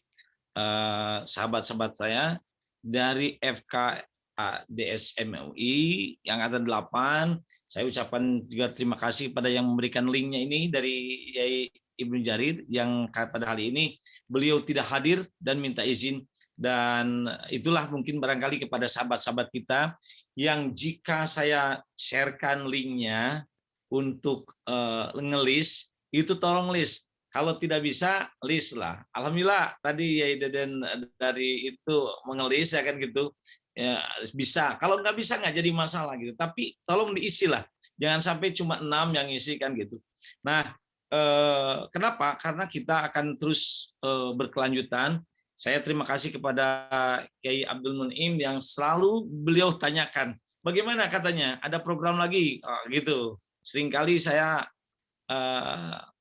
sahabat-sahabat saya dari FKDS MUI yang ada 8. Saya ucapkan juga terima kasih pada yang memberikan linknya ini dari Yai Ibnu Jarid yang pada hari ini beliau tidak hadir dan minta izin, dan itulah mungkin barangkali kepada sahabat-sahabat kita yang jika saya sharekan linknya untuk ngelis, itu tolong list. Kalau tidak bisa, list lah. Alhamdulillah tadi Yai Deden dari itu mengelis ya kan gitu. Ya, bisa. Kalau nggak bisa nggak jadi masalah gitu. Tapi tolong diisi lah. Jangan sampai cuma 6 yang isi kan gitu. Nah, kenapa? Karena kita akan terus berkelanjutan. Saya terima kasih kepada Kiai Abdul Mun'im yang selalu beliau tanyakan, bagaimana katanya, ada program lagi? Gitu. Seringkali saya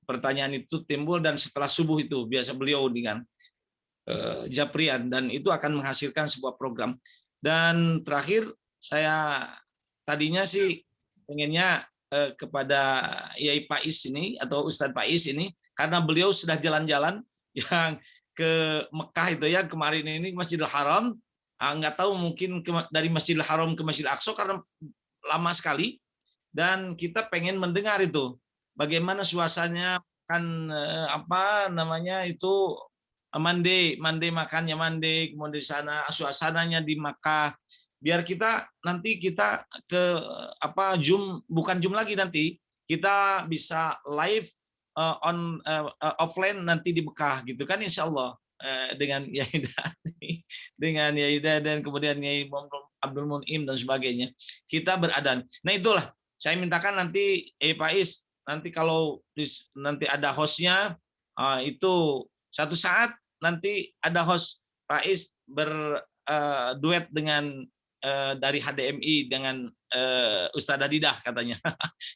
pertanyaan itu timbul dan setelah subuh itu biasa beliau dengan Japrian, dan itu akan menghasilkan sebuah program. Dan terakhir saya tadinya sih pengennya kepada Yai Pais ini atau Ustadz Pais ini, karena beliau sudah jalan-jalan yang ke Mekah itu ya kemarin ini, Masjidil Haram, nggak tahu mungkin dari Masjidil Haram ke Masjidil Aqsa karena lama sekali, dan kita pengen mendengar itu bagaimana suasananya kan itu mande makannya mande, kemudian di sana suasananya di Makkah, biar kita nanti kita ke bukan Zoom lagi, nanti kita bisa live offline nanti di Mekah gitu kan, insya Allah dengan Yai Dani, dengan Yai dan kemudian Yai Abdul Mun'im dan sebagainya, kita beradan. Nah itulah saya mintakan nanti Pais, nanti kalau nanti ada hostnya, itu satu saat nanti ada host Pais berduet dengan dari HDMI dengan Ustadzah Didah katanya.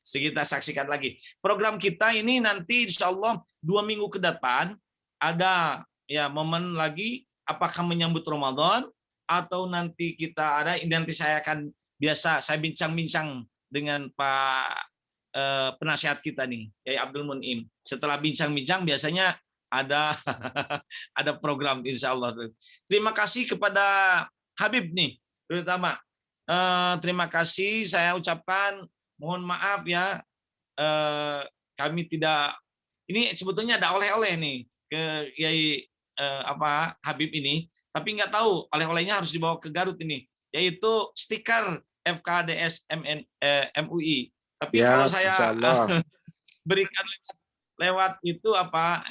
Kita saksikan lagi. Program kita ini nanti insya Allah 2 minggu ke depan ada ya momen lagi, apakah menyambut Ramadan atau nanti kita ada, nanti saya akan biasa saya bincang-bincang dengan Pak penasihat kita nih, Yai Abdul Mun'im. Setelah bincang-bincang biasanya ada ada program insya Allah. Terima kasih kepada Habib nih, terutama terima kasih saya ucapkan, mohon maaf ya kami tidak, ini sebetulnya ada oleh-oleh nih ke Yai Habib ini, tapi nggak tahu oleh-olehnya harus dibawa ke Garut ini, yaitu stiker FKDS MUI. Tapi ya, kalau saya berikan lewat itu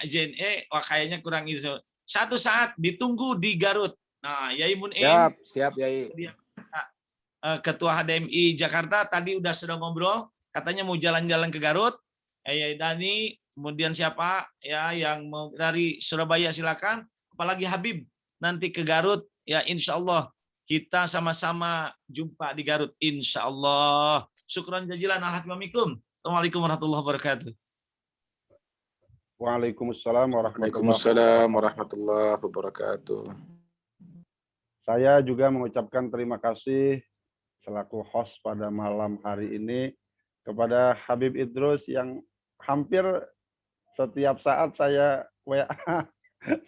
JNE, kayaknya kurang iso. Satu saat ditunggu di Garut. Nah, Yai Mun'im, siap Yai. Ketua HDMI Jakarta tadi sudah ngobrol, katanya mau jalan-jalan ke Garut. Yai Dani, kemudian siapa ya yang mau dari Surabaya silakan. apalagi Habib nanti ke Garut, ya insya Allah kita sama-sama jumpa di Garut, insya Allah. Syukran jazilan ala hatmamikum. Assalamualaikum warahmatullahi wabarakatuh. Waalaikumsalam warahmatullahi wabarakatuh. Waalaikumsalam warahmatullahi wabarakatuh. Saya juga mengucapkan terima kasih selaku host pada malam hari ini kepada Habib Idrus yang hampir setiap saat saya WA,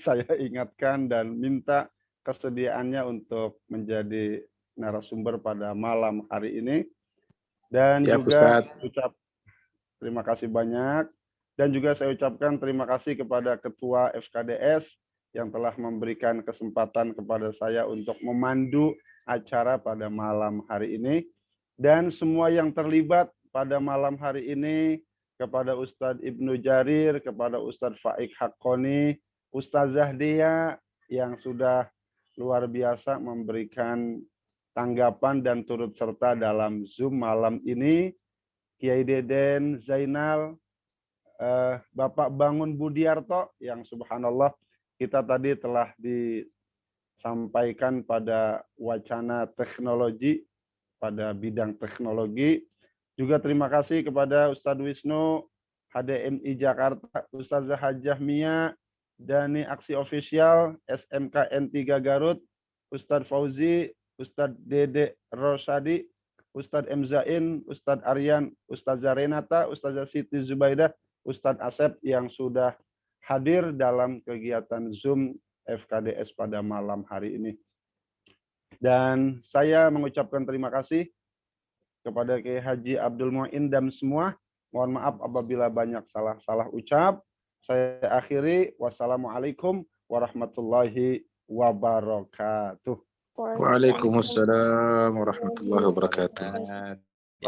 saya ingatkan dan minta kesediaannya untuk menjadi narasumber pada malam hari ini. Dan Ya, juga Ustadz. ucap terima kasih banyak. Dan juga saya ucapkan terima kasih kepada Ketua FKDS yang telah memberikan kesempatan kepada saya untuk memandu acara pada malam hari ini. Dan semua yang terlibat pada malam hari ini, kepada Ustadz Ibnu Jarir, kepada Ustadz Faik Haqqoni, Ustazah Dea yang sudah luar biasa memberikan tanggapan dan turut serta dalam Zoom malam ini, Kiai Deden Zainal, Bapak Bangun Budiarto yang subhanallah kita tadi telah disampaikan pada wacana teknologi, pada bidang teknologi. Juga terima kasih kepada Ustadz Wisnu, HDMI Jakarta, Ustazah Hajah Mia, Dani Aksi Official, SMKN 3 Garut, Ustadz Fauzi, Ustadz Dede Rosadi, Ustadz M. Zain, Ustadz Aryan, Ustazah Renata, Ustazah Siti Zubaidah, Ustadz Asep yang sudah hadir dalam kegiatan Zoom FKDS pada malam hari ini. Dan saya mengucapkan terima kasih kepada Kiai Haji Abdul Mu'in dan semua. Mohon maaf apabila banyak salah-salah ucap. Saya akhiri. Wassalamualaikum warahmatullahi wabarakatuh. Waalaikumsalam warahmatullahi wabarakatuh.